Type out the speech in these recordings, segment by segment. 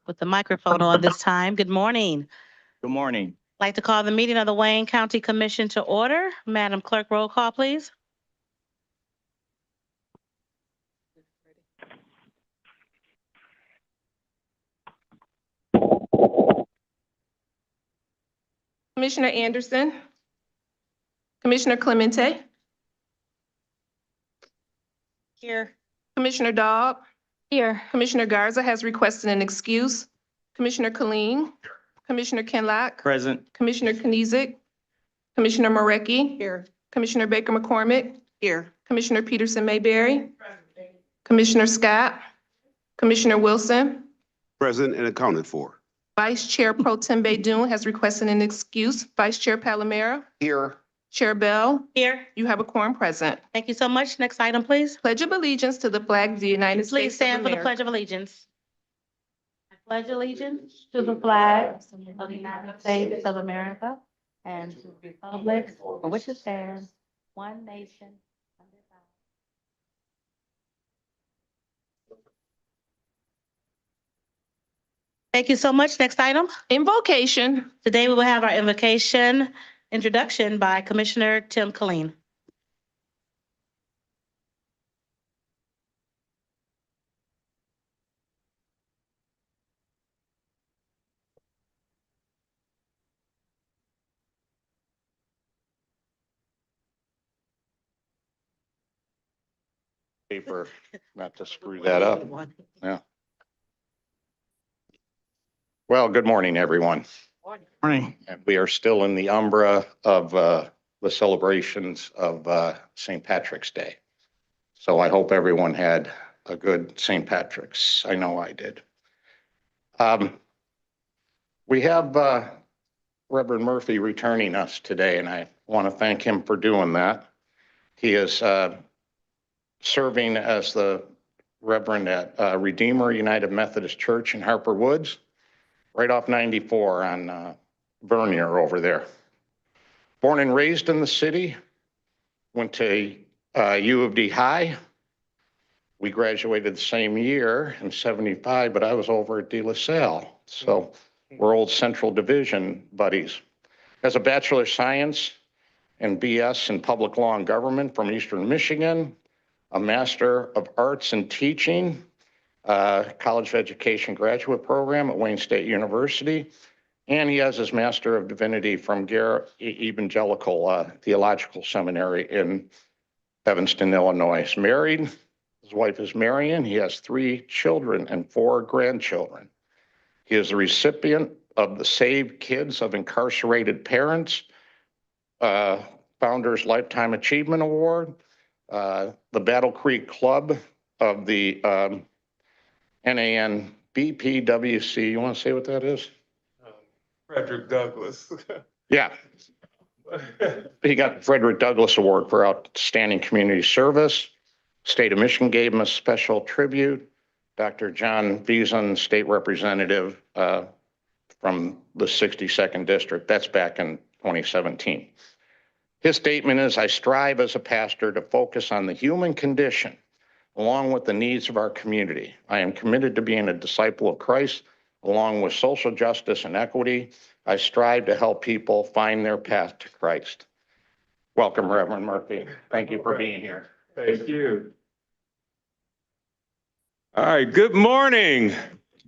With the microphone on this time. Good morning. Good morning. I'd like to call the meeting of the Wayne County Commission to order. Madam Clerk, roll call, please. Commissioner Anderson, Commissioner Clemente, Here. Commissioner Dobb. Here. Commissioner Garza has requested an excuse. Commissioner Colleen. Commissioner Kenlack. Present. Commissioner Knizik. Commissioner Morecki. Here. Commissioner Baker McCormick. Here. Commissioner Peterson Mayberry. Commissioner Scott. Commissioner Wilson. Present and accounted for. Vice Chair Pro Tem Baydoun has requested an excuse. Vice Chair Palomero. Here. Chair Bell. Here. You have a quorum present. Thank you so much. Next item, please. Pledge of allegiance to the flag of the United States Please of stand for the America. Pledge of Allegiance. I pledge allegiance to the flag of the United States of America and to the republic for which it stands, one nation, under God. Thank you so much. Next item. Invocation. Today we will have our invocation introduction by Commissioner Tim Colleen. Paper, not to screw that up. Yeah. Well, good morning, everyone. Morning. And we are still in the umbra of the celebrations of St. Patrick's Day. So I hope everyone had a good St. Patrick's. I know I did. We have Reverend Murphy returning us today, and I want to thank him for doing that. He is serving as the Reverend at Redeemer United Methodist Church in Harper Woods, right off 94 on Vernier over there. Born and raised in the city, went to U of D High. We graduated the same year in 75, but I was over at De La Salle. So we're old Central Division buddies. Has a Bachelor of Science and BS in Public Law and Government from Eastern Michigan, a Master of Arts in Teaching, College of Education graduate program at Wayne State University. And he has his Master of Divinity from Gare Evangelical Theological Seminary in Evanston, Illinois. He's married. His wife is Marion. He has 3 children and 4 grandchildren. He is the recipient of the Save Kids of Incarcerated Parents Founders Lifetime Achievement Award, the Battle Creek Club of the NANBPWC. You want to say what that is? Frederick Douglass. Yeah. He got the Frederick Douglass Award for outstanding community service. State of Michigan gave him a special tribute. Dr. John Beeson, state representative from the 62nd district. That's back in 2017. His statement is, I strive as a pastor to focus on the human condition along with the needs of our community. I am committed to being a disciple of Christ Along with social justice and equity, I strive to help people find their path to Christ. Welcome, Reverend Murphy. Thank you for being here. Thank you. All right, good morning.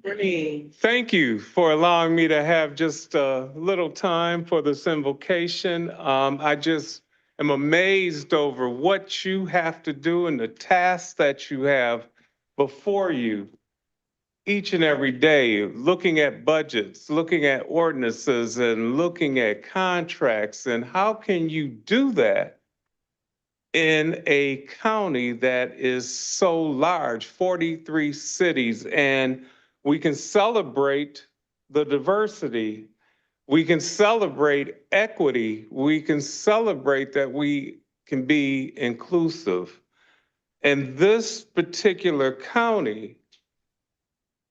Thank you for allowing me to have just a little time for this invocation. I just am amazed over what you have to do and the tasks that you have before you each and every day, looking at budgets, looking at ordinances, and looking at contracts. And how can you do that in a county that is so large, 43 cities, and we can celebrate the diversity. We can celebrate equity. We can celebrate that we can be inclusive. And this particular county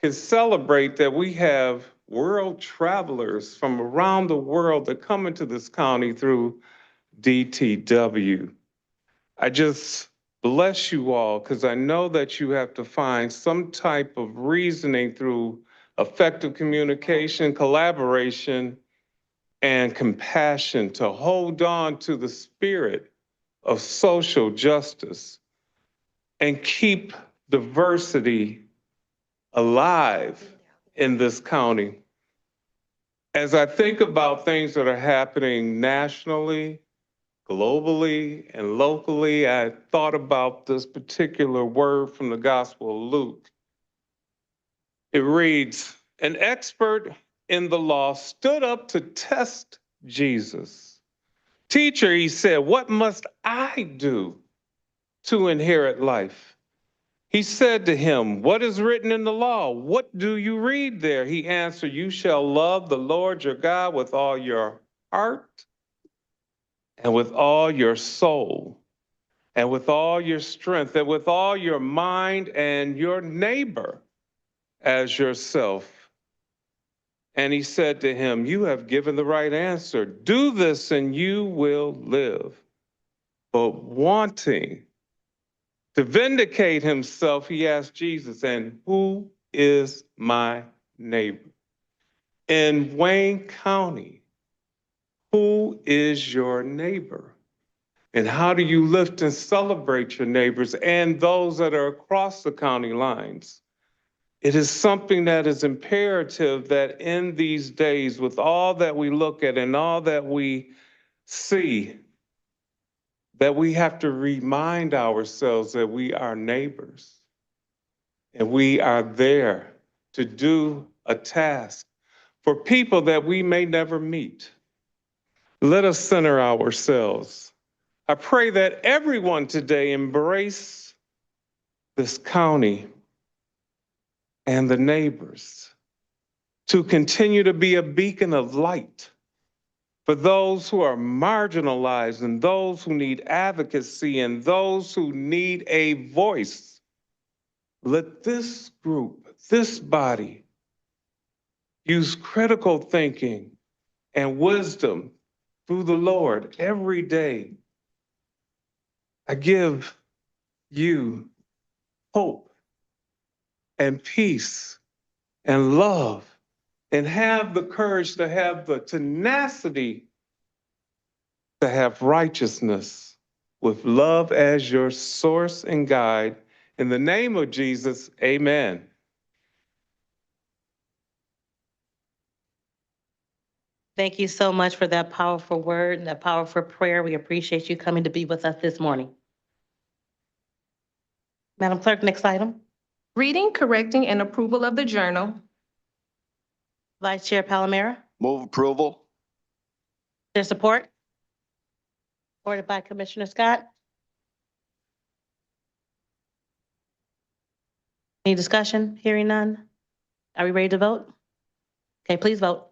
can celebrate that we have world travelers from around the world that come into this county through DTW. I just bless you all because I know that you have to find some type of reasoning through effective communication, collaboration, and compassion to hold on to the spirit of social justice and keep diversity alive in this county. As I think about things that are happening nationally, globally and locally, I thought about this particular word from the Gospel of Luke. It reads, an expert in the law stood up to test Jesus. Teacher, he said, what must I do to inherit life? He said to him, what is written in the law? What do you read there? He answered, you shall love the Lord your God with all your heart and with all your soul and with all your strength and with all your mind and your neighbor as yourself. And he said to him, you have given the right answer. Do this and you will live. But wanting to vindicate himself, he asked Jesus, and who is my neighbor? In Wayne County, who is your neighbor? And how do you lift and celebrate your neighbors and those that are across the county lines? It is something that is imperative that in these days, with all that we look at and all that we see, that we have to remind ourselves that we are neighbors and we are there to do a task for people that we may never meet. Let us center ourselves. I pray that everyone today embrace this county and the neighbors to continue to be a beacon of light for those who are marginalized and those who need advocacy and those who need a voice. Let this group, this body, use critical thinking and wisdom through the Lord every day. I give you hope and peace and love, and have the courage to have the tenacity to have righteousness with love as your source and guide. In the name of Jesus, amen. Thank you so much for that powerful word and that powerful prayer. We appreciate you coming to be with us this morning. Madam Clerk, next item. Reading, correcting, and approval of the journal. Vice Chair Palomera, Move approval. there's support. Supported by Commissioner Scott. Any discussion? Hearing none. Are we ready to vote? Okay, please vote.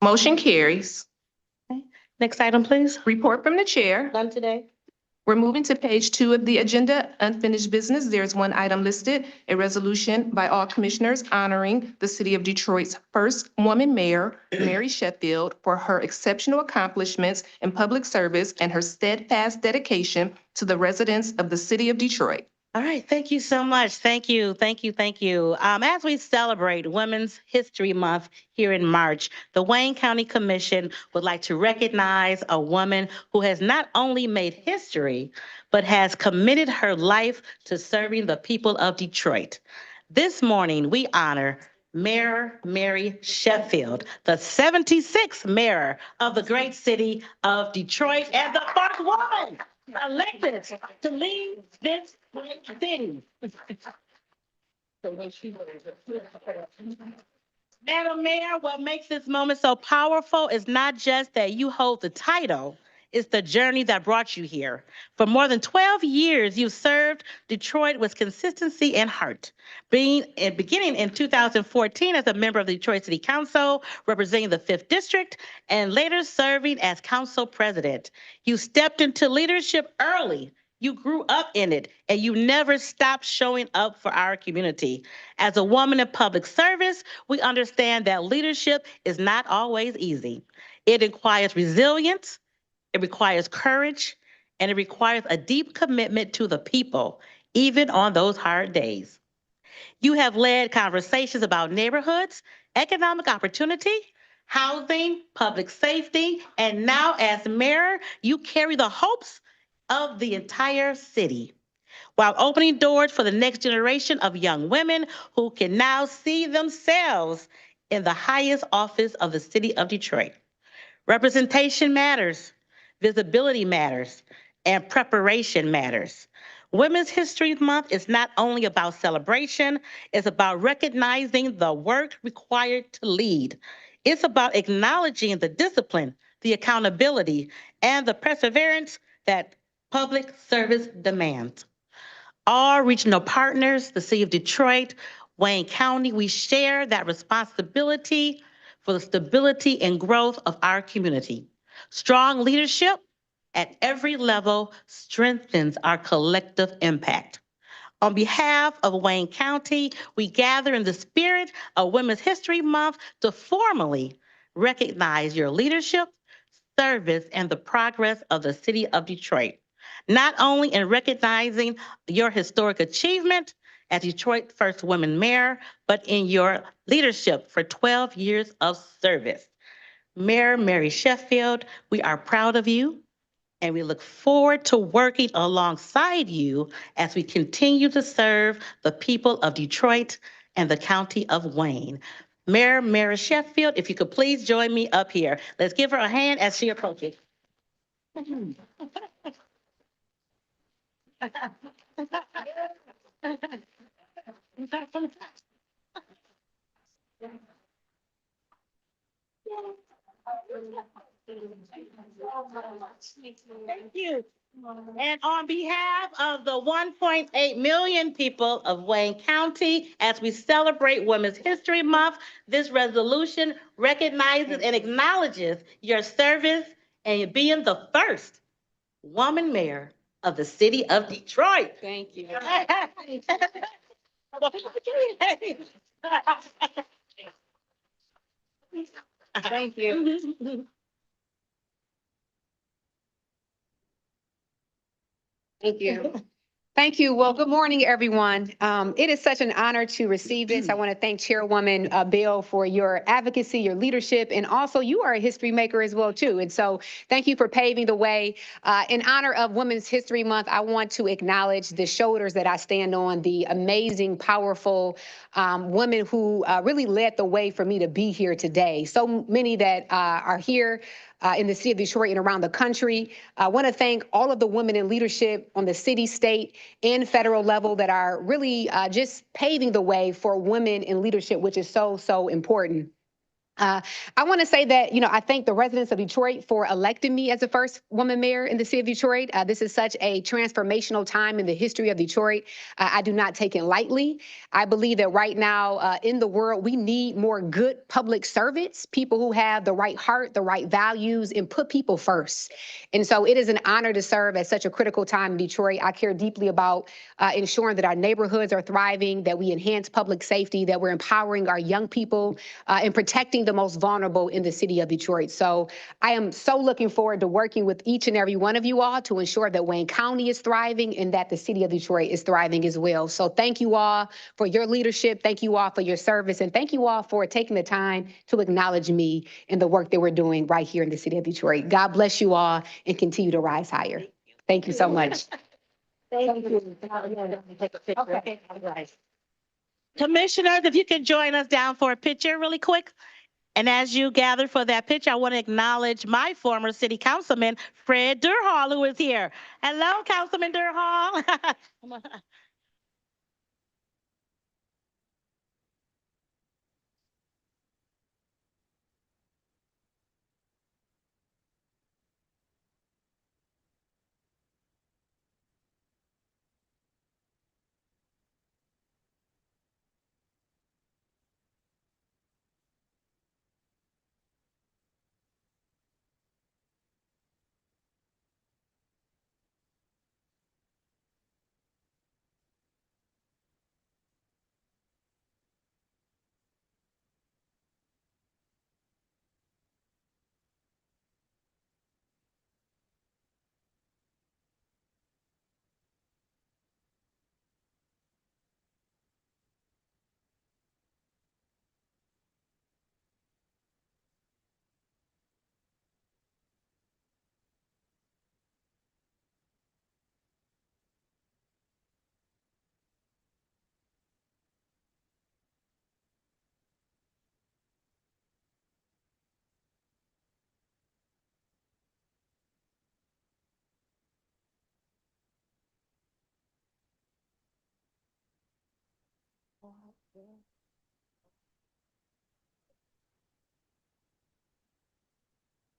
Motion carries. Next item, please. Report from the chair. None today. We're moving to page 2 of the agenda, unfinished business. There's one item listed, a resolution by all commissioners honoring the City of Detroit's first woman mayor, Mary Sheffield, for her exceptional accomplishments in public service and her steadfast dedication to the residents of the City of Detroit. All right, thank you so much. Thank you, thank you, thank you. As we celebrate Women's History Month here in March, the Wayne County Commission would like to recognize a woman who has not only made history, but has committed her life to serving the people of Detroit. This morning, we honor Mayor Mary Sheffield, the 76th mayor of the great city of Detroit and the first woman elected to lead this great city. Madam Mayor, what makes this moment so powerful is not just that you hold the title, it's the journey that brought you here. For more than 12 years, you've served Detroit with consistency and heart. Beginning in 2014 as a member of the Detroit City Council, representing the 5th District, and later serving as council president. You stepped into leadership early. You grew up in it, and you never stopped showing up for our community. As a woman in public service, we understand that leadership is not always easy. It requires resilience, it requires courage, and it requires a deep commitment to the people, even on those hard days. You have led conversations about neighborhoods, economic opportunity, housing, public safety, and now as mayor, you carry the hopes of the entire city while opening doors for the next generation of young women who can now see themselves in the highest office of the city of Detroit. Representation matters, visibility matters, and preparation matters. Women's History Month is not only about celebration, it's about recognizing the work required to lead. It's about acknowledging the discipline, the accountability, and the perseverance that public service demands. All regional partners, the City of Detroit, Wayne County, we share that responsibility for the stability and growth of our community. Strong leadership at every level strengthens our collective impact. On behalf of Wayne County, we gather in the spirit of Women's History Month to formally recognize your leadership, service, and the progress of the City of Detroit. Not only in recognizing your historic achievement as Detroit's first woman mayor, but in your leadership for 12 years of service. Mayor Mary Sheffield, we are proud of you and we look forward to working alongside you as we continue to serve the people of Detroit and the county of Wayne. Mayor Mary Sheffield, if you could please join me up here. Let's give her a hand as she approaches. Thank you. And on behalf of the 1.8 million people of Wayne County, as we celebrate Women's History Month, this resolution recognizes and acknowledges your service and being the first woman mayor of the city of Detroit. Thank you. Thank you. Thank you. Thank you. Well, good morning, everyone. It is such an honor to receive this. I want to thank Chairwoman Bill for your advocacy, your leadership, and also you are a history maker as well, too. And so thank you for paving the way. In honor of Women's History Month, I want to acknowledge the shoulders that I stand on, the amazing, powerful women who really led the way for me to be here today. So many that are here in the city of Detroit and around the country. I want to thank all of the women in leadership on the city, state, and federal level that are really just paving the way for women in leadership, which is so, so important. I want to say that, I thank the residents of Detroit for electing me as the first woman mayor in the city of Detroit. This is such a transformational time in the history of Detroit. I do not take it lightly. I believe that right now in the world, we need more good public servants, people who have the right heart, the right values, and put people first. And so it is an honor to serve at such a critical time in Detroit. I care deeply about ensuring that our neighborhoods are thriving, that we enhance public safety, that we're empowering our young people, and protecting the most vulnerable in the city of Detroit. So I am so looking forward to working with each and every one of you all to ensure that Wayne County is thriving and that the city of Detroit is thriving as well. So thank you all for your leadership. Thank you all for your service. And thank you all for taking the time to acknowledge me and the work that we're doing right here in the city of Detroit. God bless you all and continue to rise higher. Thank you so much. Thank you. Take a picture. Okay. Commissioners, if you can join us down for a picture really quick. And as you gather for that picture, I want to acknowledge my former city councilman, Fred Durhall, who is here. Hello, Councilman Durhall.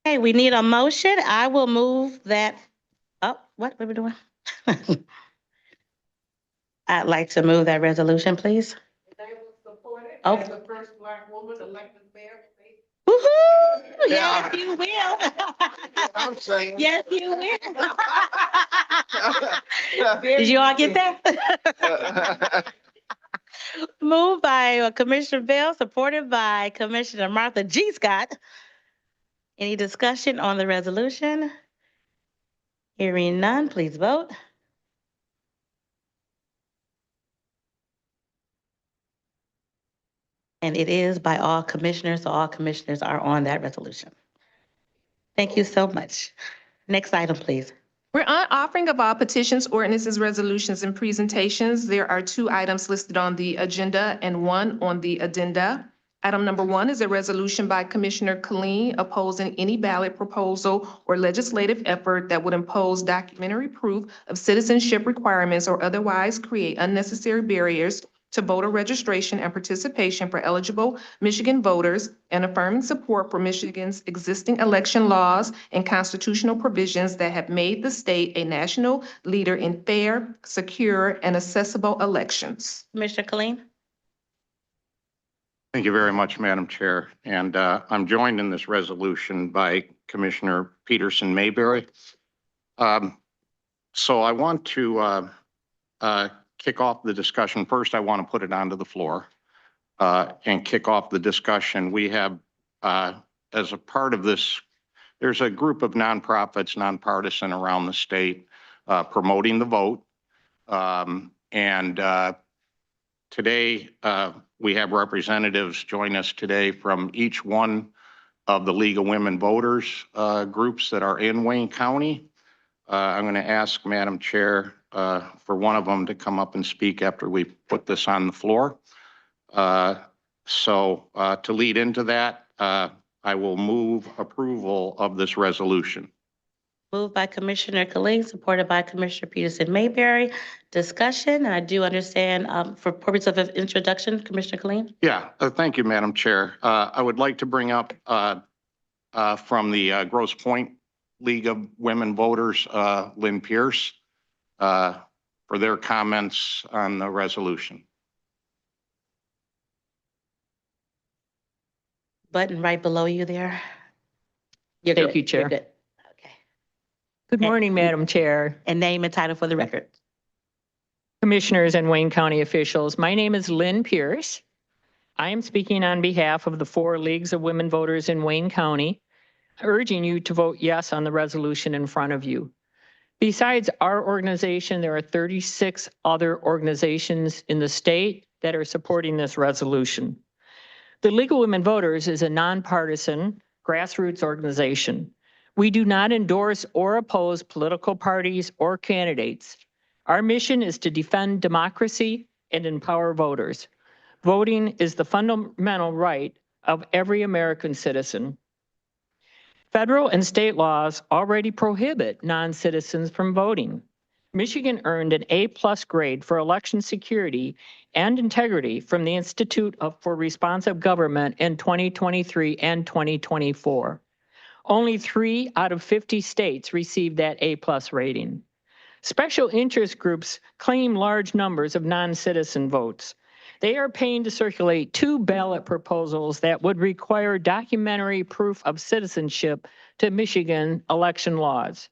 Okay, we need a motion. I will move that. Oh, what are we doing? I'd like to move that resolution, please. Oh. As the first Black woman elected mayor. Woo-hoo! Yeah. Yes, you will. I'm saying. Yes, you will. Did you all get that? Moved by Commissioner Bell, supported by Commissioner Martha G. Scott. Any discussion on the resolution? Hearing none, please vote. And it is by all commissioners, so all commissioners are on that resolution. Thank you so much. Next item, please. We're on offering of all petitions, ordinances, resolutions, and presentations. There are 2 items listed on the agenda and 1 on the addenda. Item number 1 is a resolution by Commissioner Killeen opposing any ballot proposal or legislative effort that would impose documentary proof of citizenship requirements or otherwise create unnecessary barriers to voter registration and participation for eligible Michigan voters, and affirming support for Michigan's existing election laws and constitutional provisions that have made the state a national leader in fair, secure, and accessible elections. Commissioner Killeen? Thank you very much, Madam Chair. And I'm joined in this resolution by Commissioner Peterson Mayberry. So I want to kick off the discussion. First, I want to put it onto the floor and kick off the discussion. We have, as a part of this, there's a group of nonprofits, nonpartisan around the state promoting the vote. Today, we have representatives join us today from each one of the League of Women Voters groups that are in Wayne County. I'm going to ask Madam Chair for one of them to come up and speak after we put this on the floor. To lead into that, I will move approval of this resolution. Moved by Commissioner Khalid, supported by Commissioner Peterson Mayberry. Discussion, and I do understand, for purpose of introduction, Commissioner Khalid. Yeah, thank you, Madam Chair. I would like to bring up from the Grosse Pointe League of Women Voters, Lynn Pierce, for their comments on the resolution. Button right below you there. You're Thank good. you, You're Chair. good. Okay. Good morning, Madam Chair, And name and title for the record. Commissioners, and Wayne County officials. My name is Lynn Pierce. I am speaking on behalf of the 4 Leagues of Women Voters in Wayne County, urging you to vote yes on the resolution in front of you. Besides our organization, there are 36 other organizations in the state that are supporting this resolution. The League of Women Voters is a nonpartisan grassroots organization. We do not endorse or oppose political parties or candidates. Our mission is to defend democracy and empower voters. Voting is the fundamental right of every American citizen. Federal and state laws already prohibit non-citizens from voting. Michigan earned an A+ grade for election security and integrity from the Institute for Responsive Government in 2023 and 2024. Only 3 out of 50 states received that A+ rating. Special interest groups claim large numbers of non-citizen votes. They are paying to circulate 2 ballot proposals that would require documentary proof of citizenship to Michigan election laws.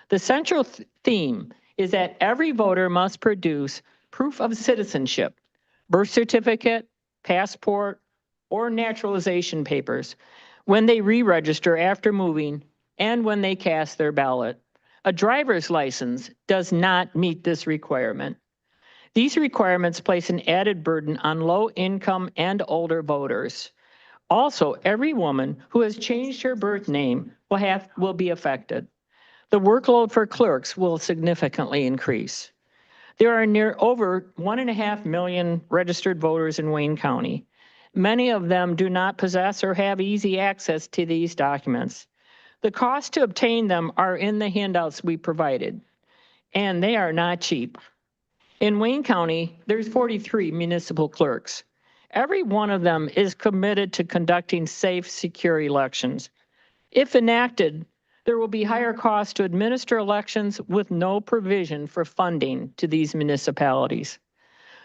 The central theme is that every voter must produce proof of citizenship, birth certificate, passport, or naturalization papers when they re-register after moving and when they cast their ballot. A driver's license does not meet this requirement. These requirements place an added burden on low-income and older voters. Also, every woman who has changed her birth name will be affected. The workload for clerks will significantly increase. There are over 1.5 million registered voters in Wayne County. Many of them do not possess or have easy access to these documents. The costs to obtain them are in the handouts we provided, and they are not cheap. In Wayne County, there's 43 municipal clerks. Every one of them is committed to conducting safe, secure elections. If enacted, there will be higher costs to administer elections with no provision for funding to these municipalities.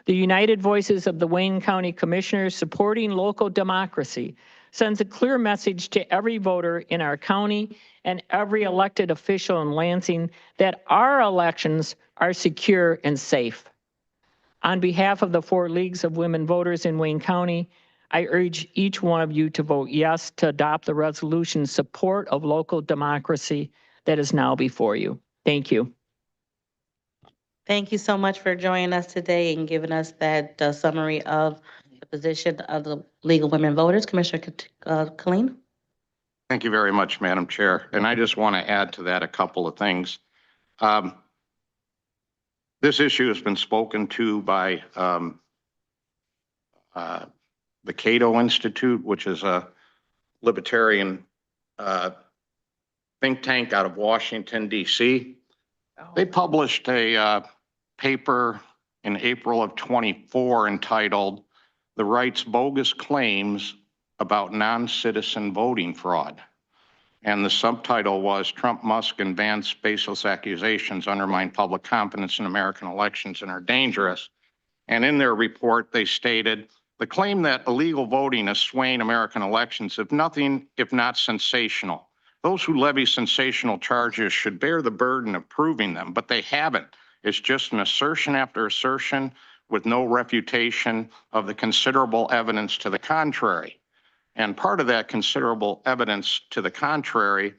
The United Voices of the Wayne County Commissioners supporting local democracy sends a clear message to every voter in our county and every elected official in Lansing that our elections are secure and safe. On behalf of the 4 Leagues of Women Voters in Wayne County, I urge each one of you to vote yes to adopt the resolution in support of local democracy that is now before you. Thank you. Thank you so much for joining us today and giving us that summary of the position of the League of Women Voters. Commissioner Khalid. Thank you very much, Madam Chair. And I just want to add to that a couple of things. This issue has been spoken to by the Cato Institute, which is a libertarian think tank out of Washington, D.C. They published a paper in April of 24 entitled "The Right's Bogus Claims About Non-Citizen Voting Fraud." And the subtitle was "Trump, Musk, and Vance Baseless Accusations Undermine Public Confidence in American Elections and Are Dangerous." And in their report, they stated, "The claim that illegal voting is swaying American elections is nothing if not sensational. Those who levy sensational charges should bear the burden of proving them, but they haven't. It's just an assertion after assertion with no refutation of the considerable evidence to the contrary." And part of that considerable evidence to the contrary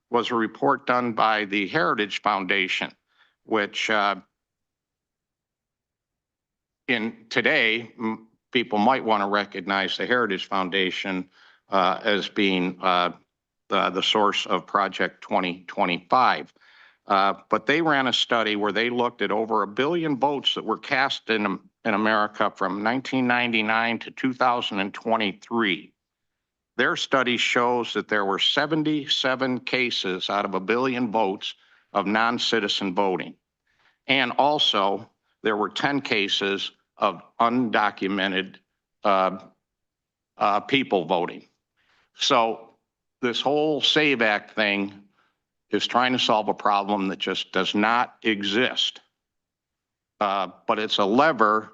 was a report done by the Heritage Foundation, which today, people might want to recognize the Heritage Foundation as being the source of Project 2025. But they ran a study where they looked at over 1 billion votes that were cast in America from 1999 to 2023. Their study shows that there were 77 cases out of 1 billion votes of non-citizen voting. And also, there were 10 cases of undocumented people voting. So this whole SAVE Act thing is trying to solve a problem that just does not exist. But it's a lever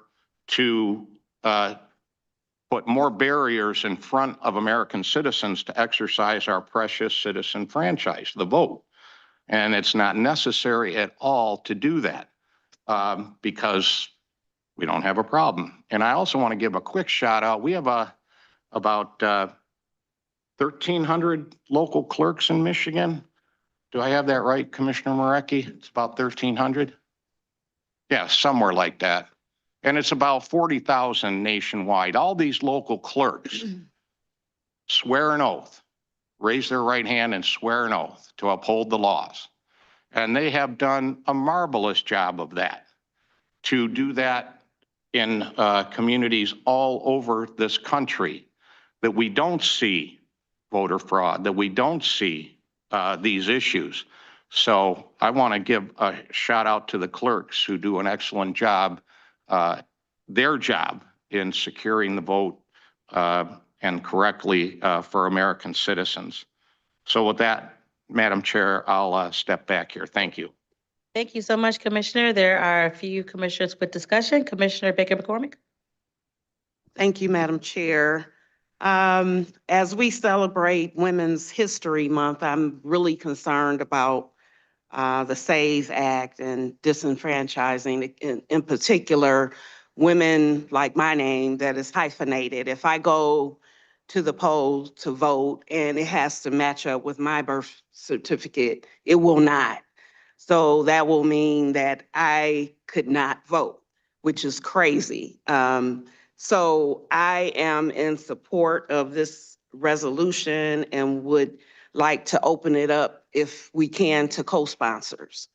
to put more barriers in front of American citizens to exercise our precious citizen franchise, the vote. And it's not necessary at all to do that because we don't have a problem. And I also want to give a quick shout out. We have about 1,300 local clerks in Michigan. Do I have that right, Commissioner Marecki? It's about 1,300? Yeah, somewhere like that. And it's about 40,000 nationwide. All these local clerks swear an oath, raise their right hand and swear an oath to uphold the laws. And they have done a marvelous job of that, to do that in communities all over this country, that we don't see voter fraud, that we don't see these issues. So I want to give a shout out to the clerks who do an excellent job, their job in securing the vote and correctly for American citizens. So with that, Madam Chair, I'll step back here. Thank you. Thank you so much, Commissioner. There are a few commissioners with discussion. Commissioner Baker McCormick. Thank you, Madam Chair. As we celebrate Women's History Month, I'm really concerned about the SAVE Act and disenfranchising, in particular, women like my name that is hyphenated. If I go to the polls to vote and it has to match up with my birth certificate, it will not. So that will mean that I could not vote, which is crazy. So I am in support of this resolution and would like to open it up if we can to co-sponsors.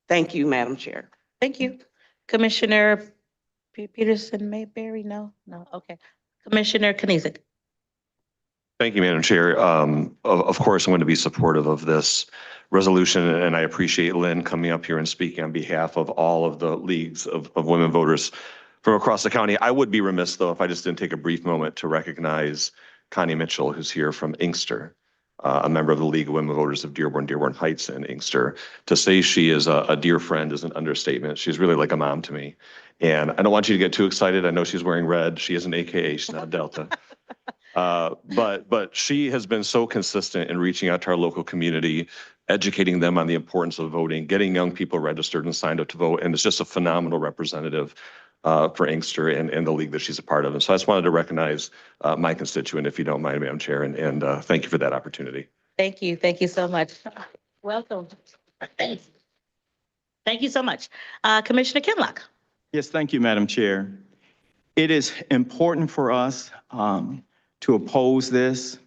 Thank you, Madam Chair. Thank you. Commissioner Peterson Mayberry, no, okay. Commissioner Knizik. Thank you, Madam Chair. Of course, I'm going to be supportive of this resolution, and I appreciate Lynn coming up here and speaking on behalf of all of the leagues of women voters from across the county. I would be remiss, though, if I just didn't take a brief moment to recognize Connie Mitchell, who's here from Inkster, a member of the League of Women Voters of Dearborn Heights and Inkster. To say she is a dear friend is an understatement. She's really like a mom to me. And I don't want you to get too excited. I know she's wearing red. She is an AKA, she's not Delta. But she has been so consistent in reaching out to our local community, educating them on the importance of voting, getting young people registered and signed up to vote. And it's just a phenomenal representative for Inkster and the league that she's a part of. And so I just wanted to recognize my constituent, if you don't mind, Madam Chair, and thank you for that opportunity. Thank you. Thank you so much. Welcome. Thank you so much. Commissioner Kinlock. Yes, thank you, Madam Chair. It is important for us to oppose this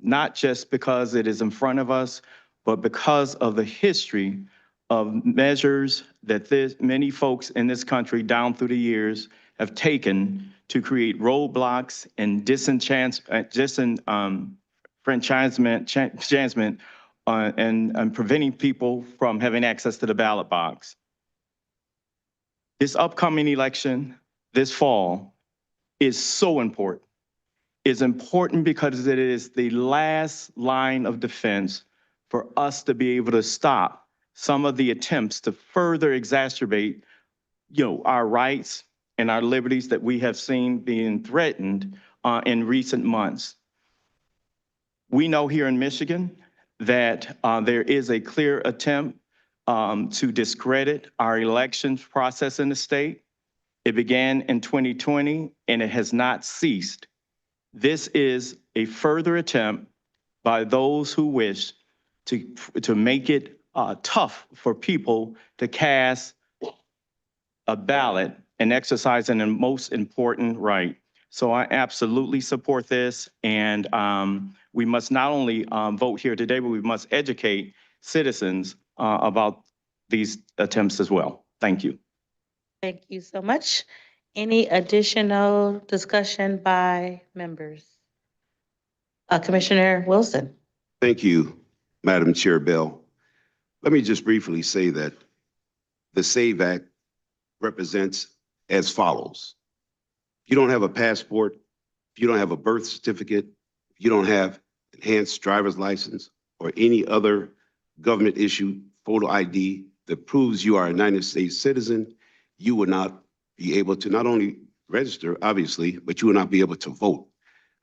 not just because it is in front of us, but because of the history of measures that many folks in this country down through the years have taken to create roadblocks and disenfranchisement and preventing people from having access to the ballot box. This upcoming election this fall is so important. It's important because it is the last line of defense for us to be able to stop some of the attempts to further exacerbate, our rights and our liberties that we have seen being threatened in recent months. We know here in Michigan that there is a clear attempt to discredit our elections process in the state. It began in 2020 and it has not ceased. This is a further attempt by those who wish to make it tough for people to cast a ballot and exercise an most important right. So I absolutely support this, and we must not only vote here today, but we must educate citizens about these attempts as well. Thank you. Thank you so much. Any additional discussion by members? Commissioner Wilson. Thank you. Madam Chair Bell. Let me just briefly say that the SAVE Act represents as follows. If you don't have a passport, if you don't have a birth certificate, if you don't have enhanced driver's license or any other government issued photo ID that proves you are a United States citizen, you will not be able to not only register, obviously, but you will not be able to vote.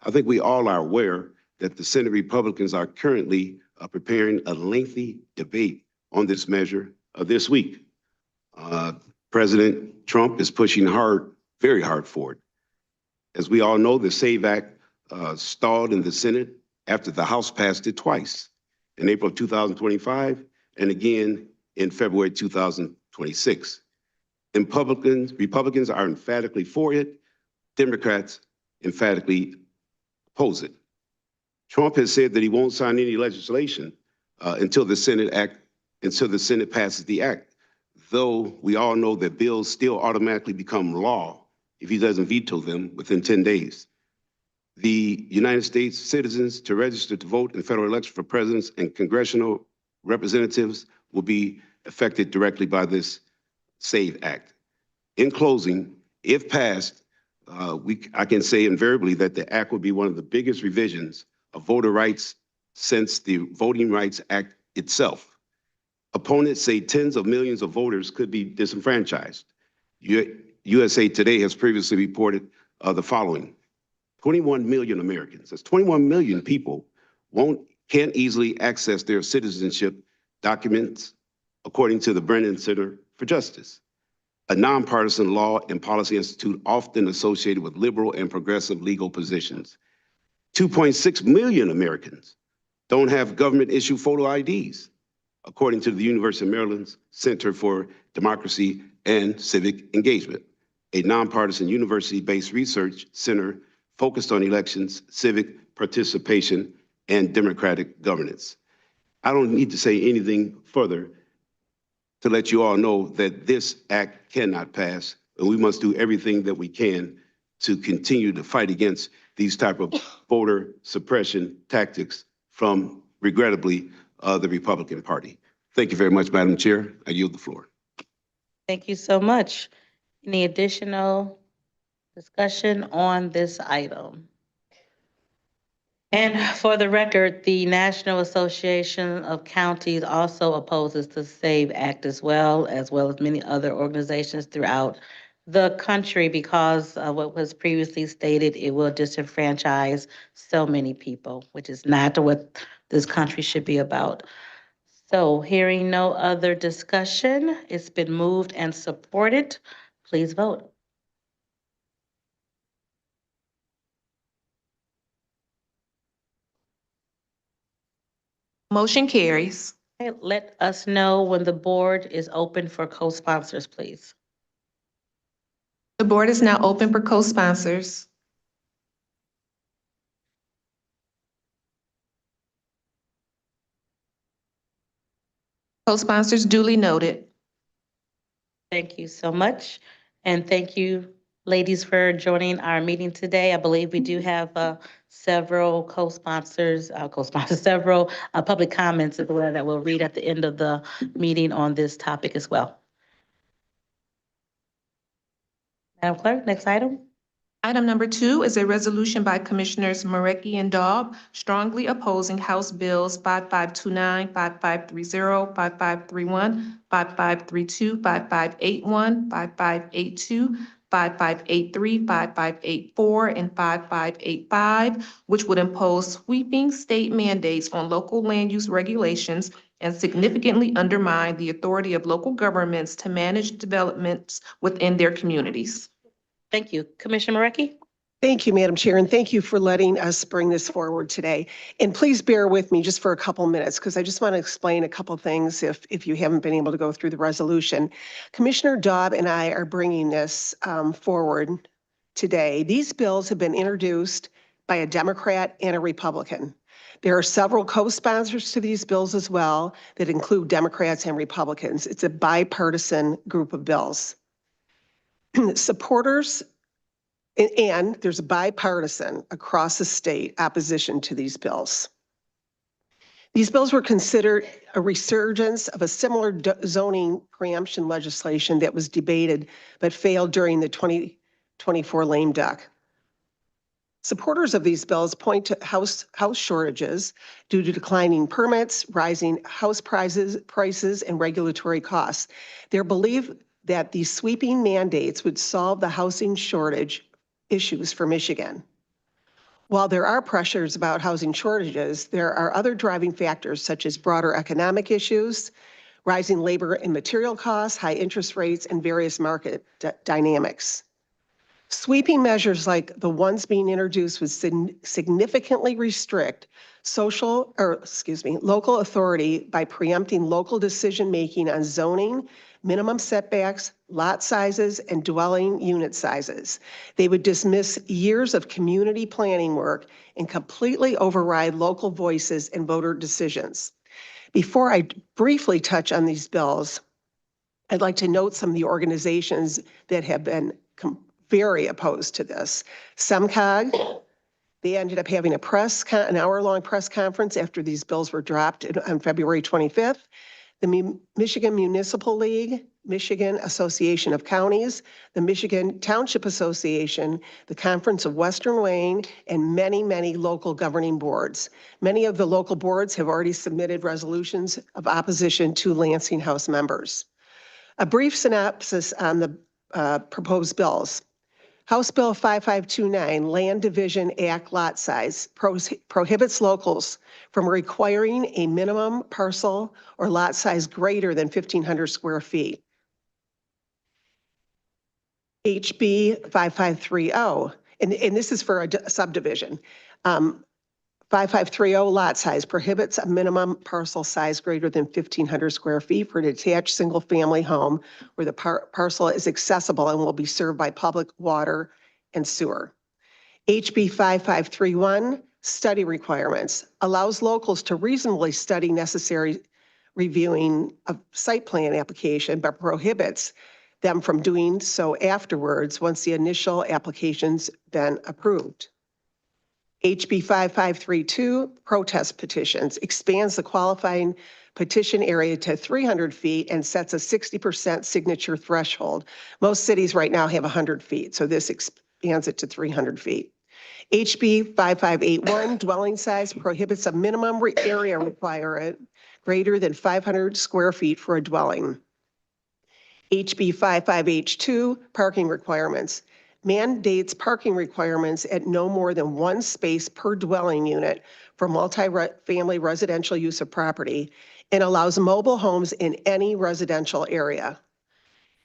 I think we all are aware that the Senate Republicans are currently preparing a lengthy debate on this measure this week. President Trump is pushing hard, very hard for it. As we all know, the SAVE Act stalled in the Senate after the House passed it twice, in April of 2025 and again in February 2026. Republicans are emphatically for it. Democrats emphatically oppose it. Trump has said that he won't sign any legislation until the Senate passes the act, though we all know that bills still automatically become law if he doesn't veto them within 10 days. The United States citizens to register to vote in federal elections for presidents and congressional representatives will be affected directly by this SAVE Act. In closing, if passed, I can say invariably that the act will be one of the biggest revisions of voter rights since the Voting Rights Act itself. Opponents say tens of millions of voters could be disenfranchised. USA Today has previously reported the following. 21 million Americans, that's 21 million people, can't easily access their citizenship documents, according to the Brennan Center for Justice, a nonpartisan law and policy institute often associated with liberal and progressive legal positions. 2.6 million Americans don't have government-issued photo IDs, according to the University of Maryland's Center for Democracy and Civic Engagement, a nonpartisan university-based research center focused on elections, civic participation, and democratic governance. I don't need to say anything further to let you all know that this act cannot pass, and we must do everything that we can to continue to fight against these type of voter suppression tactics from, regrettably, the Republican Party. Thank you very much, Madam Chair. I yield the floor. Thank you so much. Any additional discussion on this item? And for the record, the National Association of Counties also opposes the SAVE Act as well as many other organizations throughout the country because of what was previously stated, it will disenfranchise so many people, which is not what this country should be about. So hearing no other discussion, it's been moved and supported. Please vote. Motion carries. Okay, let us know when the board is open for co-sponsors, please. The board is now open for co-sponsors. Co-sponsors duly noted. Thank you so much. And thank you, ladies, for joining our meeting today. I believe we do have several co-sponsors, several public comments as well that we'll read at the end of the meeting on this topic as well. Madam Clerk, next item. Item number 2 is a resolution by Commissioners Marecki and Daub strongly opposing House Bills 5529, 5530, 5531, 5532, 5581, 5582, 5583, 5584, and 5585, which would impose sweeping state mandates on local land use regulations and significantly undermine the authority of local governments to manage developments within their communities. Thank you. Commissioner Marecki? Thank you, Madam Chair, and thank you for letting us bring this forward today. And please bear with me just for a couple minutes because I just want to explain a couple things if you haven't been able to go through the resolution. Commissioner Daub and I are bringing this forward today. These bills have been introduced by a Democrat and a Republican. There are several co-sponsors to these bills as well that include Democrats and Republicans. It's a bipartisan group of bills. Supporters, and there's a bipartisan across the state opposition to these bills. These bills were considered a resurgence of a similar zoning preemption legislation that was debated but failed during the 2024 lame duck. Supporters of these bills point to house shortages due to declining permits, rising house prices, and regulatory costs. They believe that these sweeping mandates would solve the housing shortage issues for Michigan. While there are pressures about housing shortages, there are other driving factors such as broader economic issues, rising labor and material costs, high interest rates, and various market dynamics. Sweeping measures like the ones being introduced would significantly restrict local authority by preempting local decision-making on zoning, minimum setbacks, lot sizes, and dwelling unit sizes. They would dismiss years of community planning work and completely override local voices and voter decisions. Before I briefly touch on these bills, I'd like to note some of the organizations that have been very opposed to this. SEMCOG, they ended up having an hour-long press conference after these bills were dropped on February 25th. The Michigan Municipal League, Michigan Association of Counties, the Michigan Township Association, the Conference of Western Wayne, and many, many local governing boards. Many of the local boards have already submitted resolutions of opposition to Lansing House members. A brief synopsis on the proposed bills. House Bill 5529, Land Division Act lot size, prohibits locals from requiring a minimum parcel or lot size greater than 1,500 square feet. HB 5530, and this is for a subdivision. 5530 lot size prohibits a minimum parcel size greater than 1,500 square feet for a detached single-family home where the parcel is accessible and will be served by public water and sewer. HB 5531, study requirements, allows locals to reasonably study necessary reviewing of site plan application, but prohibits them from doing so afterwards once the initial application's been approved. HB 5532, protest petitions, expands the qualifying petition area to 300 feet and sets a 60% signature threshold. Most cities right now have 100 feet, so this expands it to 300 feet. HB 5581, dwelling size, prohibits a minimum area requirement greater than 500 square feet for a dwelling. HB 55H2, parking requirements, mandates parking requirements at no more than one space per dwelling unit for multi-family residential use of property and allows mobile homes in any residential area.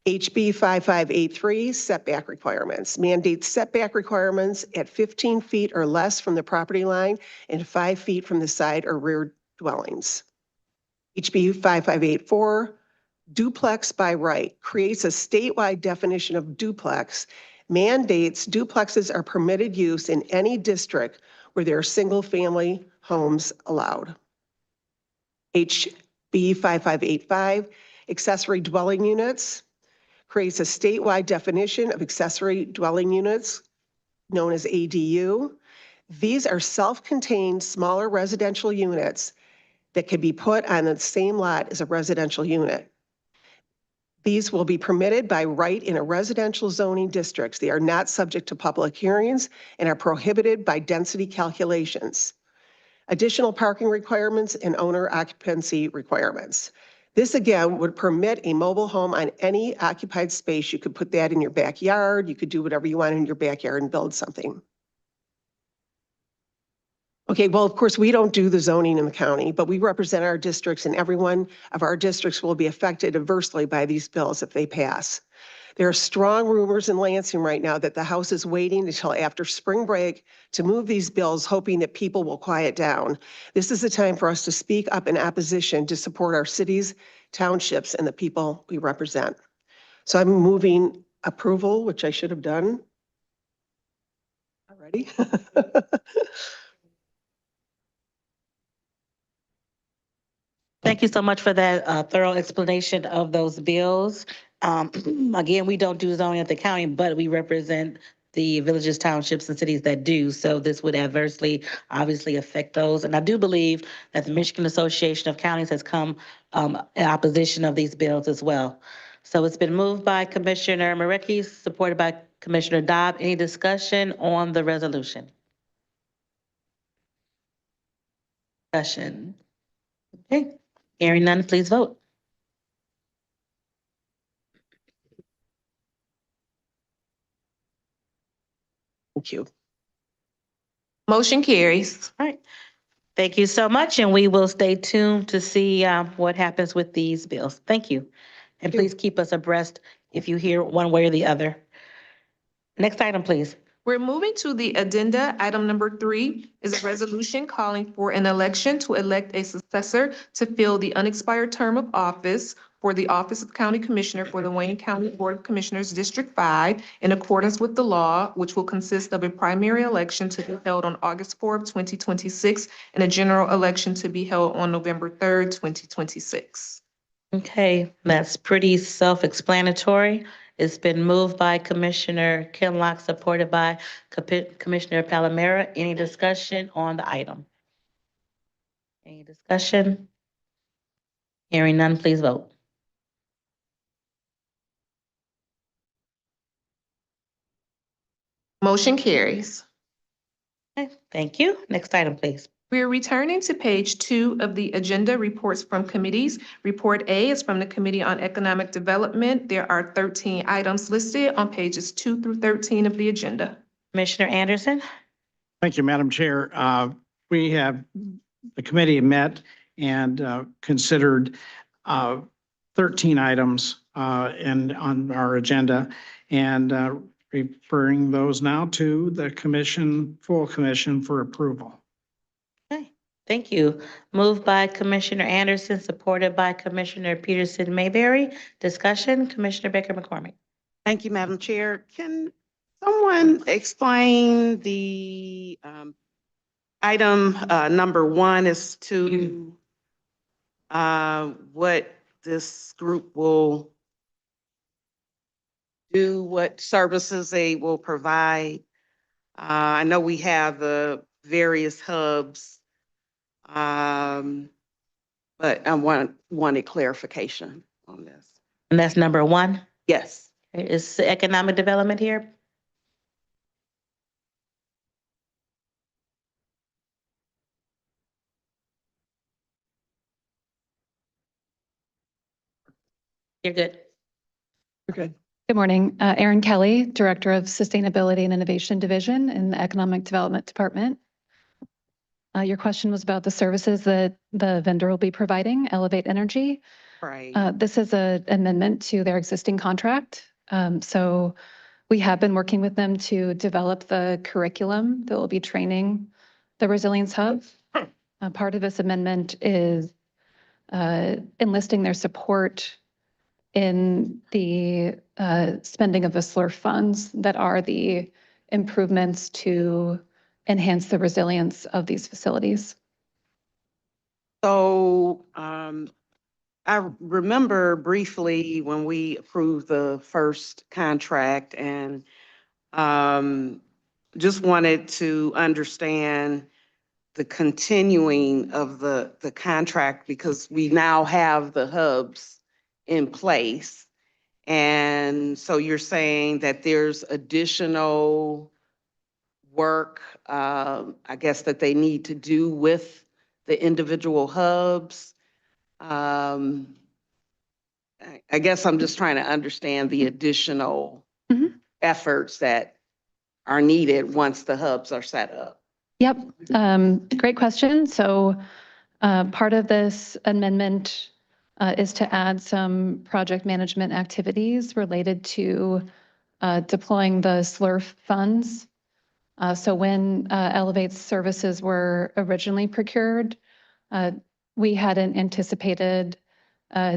HB 5583, setback requirements, mandates setback requirements at 15 feet or less from the property line and 5 feet from the side or rear dwellings. HB 5584, duplex by right, creates a statewide definition of duplex, mandates duplexes are permitted use in any district where there are single-family homes allowed. HB 5585, accessory dwelling units, creates a statewide definition of accessory dwelling units known as ADU. These are self-contained smaller residential units that can be put on the same lot as a residential unit. These will be permitted by right in a residential zoning districts. They are not subject to public hearings and are prohibited by density calculations. Additional parking requirements and owner occupancy requirements. This again would permit a mobile home on any occupied space. You could put that in your backyard. You could do whatever you want in your backyard and build something. Okay, well, of course, we don't do the zoning in the county, but we represent our districts and every one of our districts will be affected adversely by these bills if they pass. There are strong rumors in Lansing right now that the House is waiting until after spring break to move these bills, hoping that people will quiet down. This is the time for us to speak up in opposition to support our cities, townships, and the people we represent. So I'm moving approval, which I should have done already. Thank you so much for that thorough explanation of those bills. Again, we don't do zoning at the county, but we represent the villages, townships, and cities that do. So this would adversely, obviously affect those. And I do believe that the Michigan Association of Counties has come in opposition of these bills as well. So it's been moved by Commissioner Marecki, supported by Commissioner Dobb. Any discussion on the resolution? Discussion. Okay, hearing none, please vote. Thank you. Motion carries. All right. Thank you so much, and we will stay tuned to see what happens with these bills. Thank you. And please keep us abreast if you hear one way or the other. Next item, please. We're moving to the addenda. Item number 3 is a resolution calling for an election to elect a successor to fill the unexpired term of office for the Office of County Commissioner for the Wayne County Board of Commissioners, District 5, in accordance with the law, which will consist of a primary election to be held on August 4th, 2026, and a general election to be held on November 3rd, 2026. Okay, that's pretty self-explanatory. It's been moved by Commissioner Kinlock, supported by Commissioner Palomera. Any discussion on the item? Any discussion? Hearing none, please vote. Motion carries. Okay, thank you. Next item, please. We are returning to page 2 of the agenda, reports from committees. Report A is from the Committee on Economic Development. There are 13 items listed on pages 2 through 13 of the agenda. Commissioner Anderson? Thank you, Madam Chair. The committee met and considered 13 items on our agenda, and referring those now to the full commission for approval. Okay, thank you. Moved by Commissioner Anderson, supported by Commissioner Peterson Mayberry. Discussion, Commissioner Baker McCormick. Thank you, Madam Chair. Can someone explain the item number 1 is to what this group will do, what services they will provide? I know we have the various hubs, but I wanted clarification on this. And that's number 1. Yes. Is economic development here? You're good. Okay. Good morning. Erin Kelly, Director of Sustainability and Innovation Division in the Economic Development Department. Your question was about the services that the vendor will be providing, Elevate Energy. Right. This is an amendment to their existing contract. So we have been working with them to develop the curriculum that will be training the Resilience Hub. Part of this amendment is enlisting their support in the spending of the SLURF funds that are the improvements to enhance the resilience of these facilities. So I remember briefly when we approved the first contract, and just wanted to understand the continuing of the contract, because we now have the hubs in place. And so you're saying that there's additional work, I guess, that they need to do with the individual hubs. I guess I'm just trying to understand the additional efforts that are needed once the hubs are set up. Yep, great question. So part of this amendment is to add some project management activities related to deploying the SLURF funds. So when Elevate's services were originally procured, we hadn't anticipated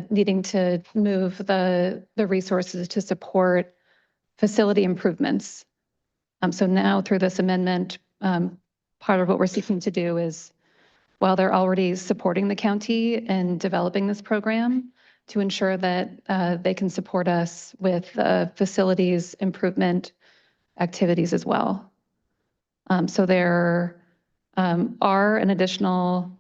needing to move the resources to support facility improvements. So now through this amendment, part of what we're seeking to do is, while they're already supporting the county in developing this program, to ensure that they can support us with facilities improvement activities as well. So there are an additional,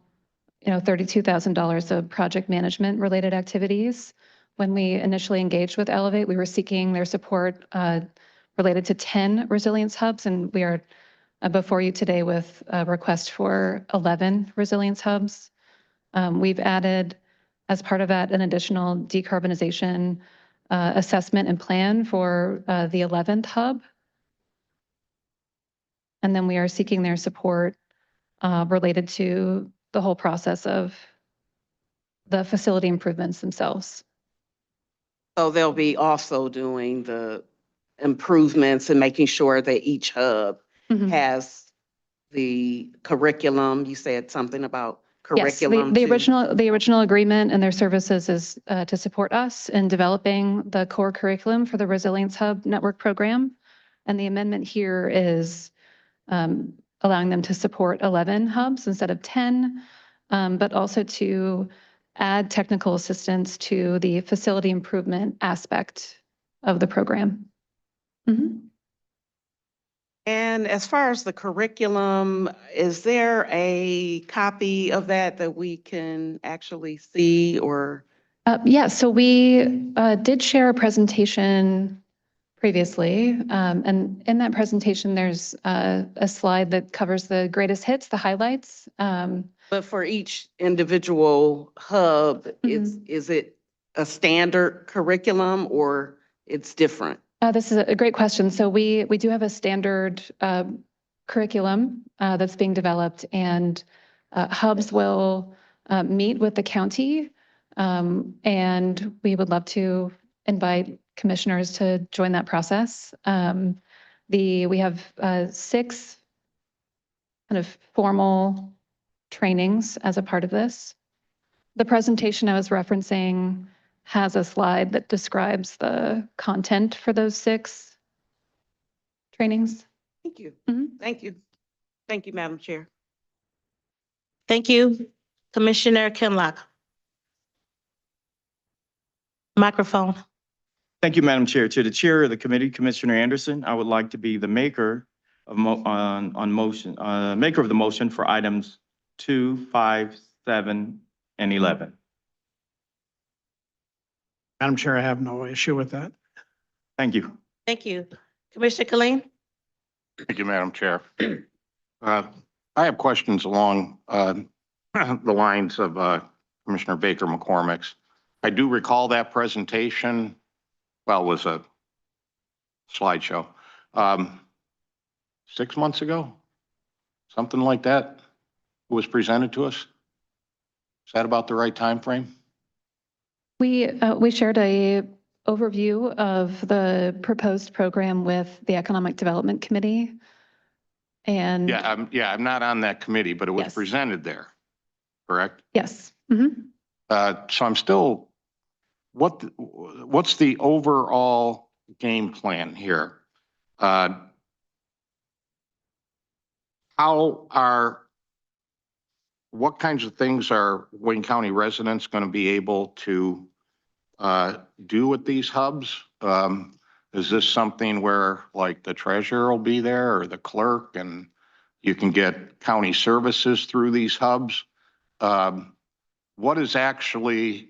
$32,000 of project management related activities. When we initially engaged with Elevate, we were seeking their support related to 10 resilience hubs, and we are before you today with a request for 11 resilience hubs. We've added, as part of that, an additional decarbonization assessment and plan for the 11th hub. And then we are seeking their support related to the whole process of the facility improvements themselves. So they'll be also doing the improvements and making sure that each hub Mhm. has the curriculum. You said something about Yes, curriculum. the too. original agreement and their services is to support us in developing the core curriculum for the Resilience Hub Network program. And the amendment here is allowing them to support 11 hubs instead of 10, but also to add technical assistance to the facility improvement aspect of the program. Mhm. And as far as the curriculum, is there a copy of that we can actually see or? Yeah, so we did share a presentation previously. And in that presentation, there's a slide that covers the greatest hits, the highlights. But for each individual hub, is it a standard curriculum or it's different? This is a great question. So we do have a standard curriculum that's being developed, and hubs will meet with the county. And we would love to invite commissioners to join that process. We have 6 kind of formal trainings as a part of this. The presentation I was referencing has a slide that describes the content for those 6 trainings. Thank you. Mhm. Thank you. Thank you, Madam Chair. Thank you. Commissioner Kinlock. Microphone. Thank you, Madam Chair. To the Chair of the Committee, Commissioner Anderson, I would like to be the maker of maker of the motion for items 2, 5, 7, and 11. Madam Chair, I have no issue with that. Thank you. Thank you. Commissioner Killeen? Thank you, Madam Chair. I have questions along the lines of Commissioner Baker McCormick's. I do recall that presentation, well, it was a slideshow, 6 months ago, something like that, it was presented to us. Is that about the right time frame? We shared a overview of the proposed program with the Economic Development Committee. And I'm not on that committee, but it was Yes. presented there, correct? yes. Mhm. So I'm still, what's the overall game plan here? What kinds of things are Wayne County residents going to be able to do at these hubs? Is this something where like the treasurer will be there or the clerk and you can get county services through these hubs? What is actually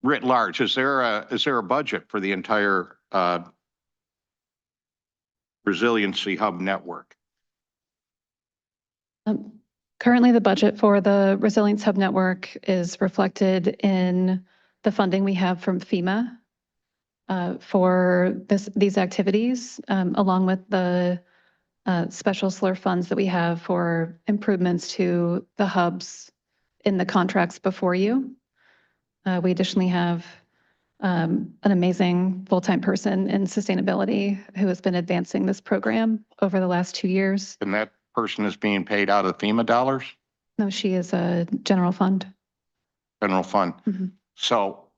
writ large? Is there a budget for the entire resiliency hub network? Currently, the budget for the Resilience Hub Network is reflected in the funding we have from FEMA for these activities, along with the special SLR funds that we have for improvements to the hubs in the contracts before you. We additionally have an amazing full-time person in sustainability who has been advancing this program over the last 2 years. And that person is being paid out of FEMA dollars? No, she is a general fund. General fund. Mhm. So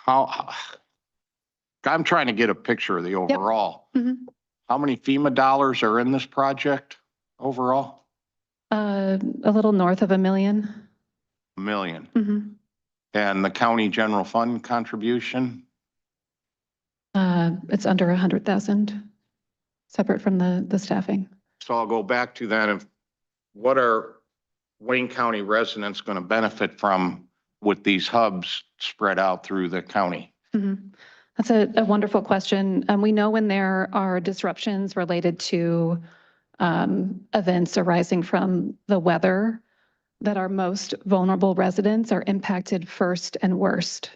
I'm trying to get a picture of the overall. Mhm. How many FEMA dollars are in this project overall? A little north of $1 million. $1 million. Mhm. And the county general fund contribution? It's under 100,000, separate from the staffing. So I'll go back to that of what are Wayne County residents going to benefit from with these hubs spread out through the county? Mhm. That's a wonderful question. We know when there are disruptions related to events arising from the weather, that our most vulnerable residents are impacted first and worst.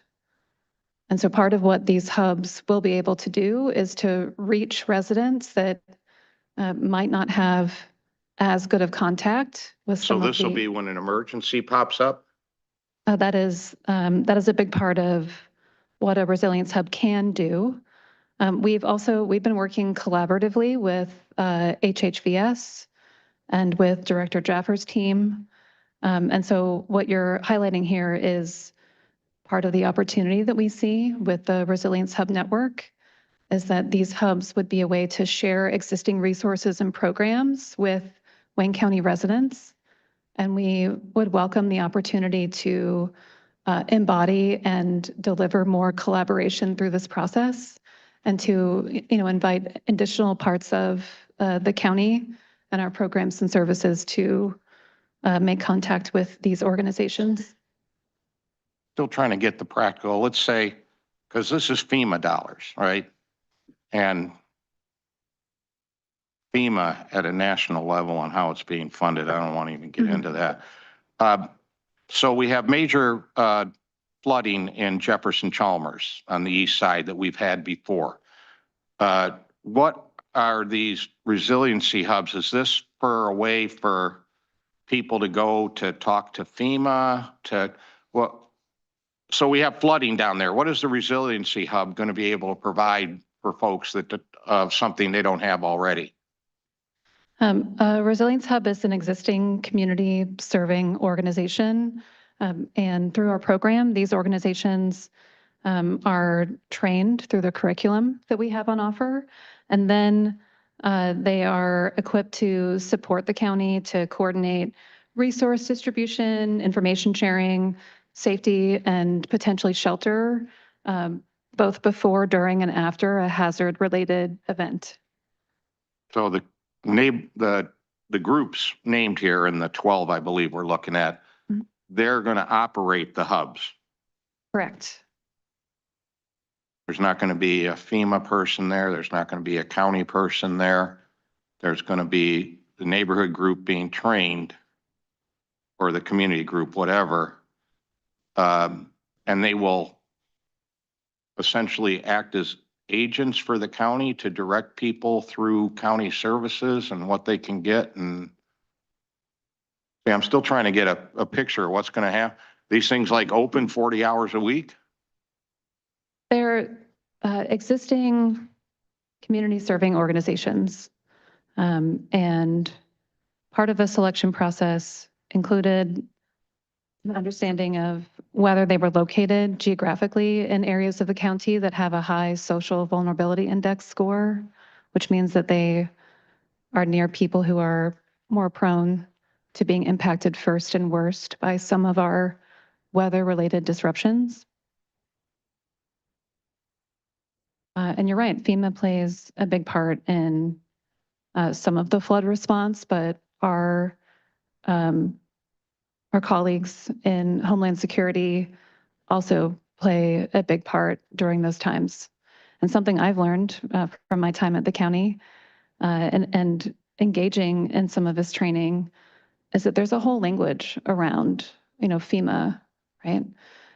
And so part of what these hubs will be able to do is to reach residents that might not have as good of contact with So some of this will the. be when an emergency pops up? That is a big part of what a resilience hub can do. We've been working collaboratively with HHVS and with Director Jaffer's team. And so what you're highlighting here is part of the opportunity that we see with the Resilience Hub Network, is that these hubs would be a way to share existing resources and programs with Wayne County residents. And we would welcome the opportunity to embody and deliver more collaboration through this process, and to, invite additional parts of the county and our programs and services to make contact with these organizations. Still trying to get the practical, let's say, because this is FEMA dollars, right? And FEMA at a national level on how it's being funded, I don't want to even get into that. So we have major flooding in Jefferson Chalmers on the east side that we've had before. What are these resiliency hubs? Is this for a way for people to go to talk to FEMA to what? So we have flooding down there. What is the resiliency hub going to be able to provide for folks that something they don't have already? Resilience Hub is an existing community serving organization. And through our program, these organizations are trained through the curriculum that we have on offer. And then they are equipped to support the county to coordinate resource distribution, information sharing, safety, and potentially shelter, both before, during, and after a hazard-related event. So the groups named here and the 12, I believe we're looking at, they're going to operate the hubs. Correct. There's not going to be a FEMA person there. There's not going to be a county person there. There's going to be the neighborhood group being trained, or the community group, whatever. And they will essentially act as agents for the county to direct people through county services and what they can get. And yeah, I'm still trying to get a picture of what's going to happen. These things like open 40 hours a week? They're existing community serving organizations. And part of the selection process included an understanding of whether they were located geographically in areas of the county that have a high social vulnerability index score, which means that they are near people who are more prone to being impacted first and worst by some of our weather-related disruptions. And you're right, FEMA plays a big part in some of the flood response, but our colleagues in Homeland Security also play a big part during those times. And something I've learned from my time at the county and engaging in some of this training is that there's a whole language around, FEMA, right?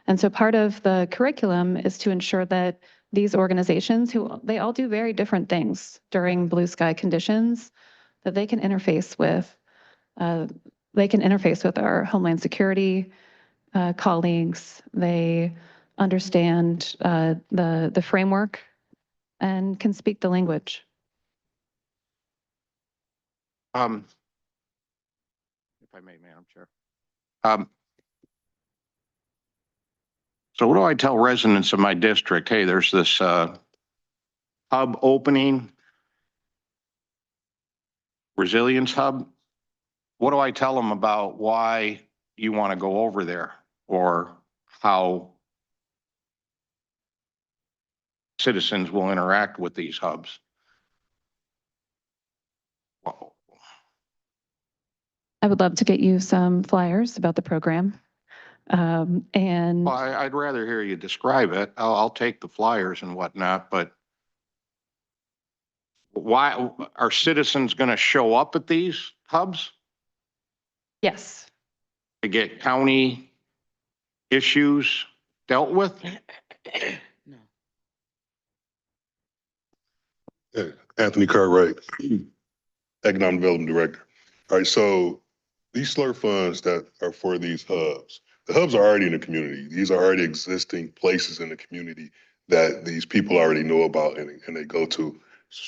And so part of the curriculum is to ensure that these organizations, they all do very different things during blue sky conditions, that they can interface with our Homeland Security colleagues. They understand the framework and can speak the language. If I may, Madam Chair. So what do I tell residents of my district? Hey, there's this hub opening, resilience hub. What do I tell them about why you want to go over there, or how citizens will interact with these hubs. Well, I would love to get you some flyers about the program. And I'd rather hear you describe it. I'll take the flyers and whatnot, but why are citizens going to show up at these hubs yes, to get county issues dealt with? Anthony Cartwright, Economic Development Director. All right, so these slur funds that are for these hubs, the hubs are already in the community. These are already existing places in the community that these people already know about and they go to.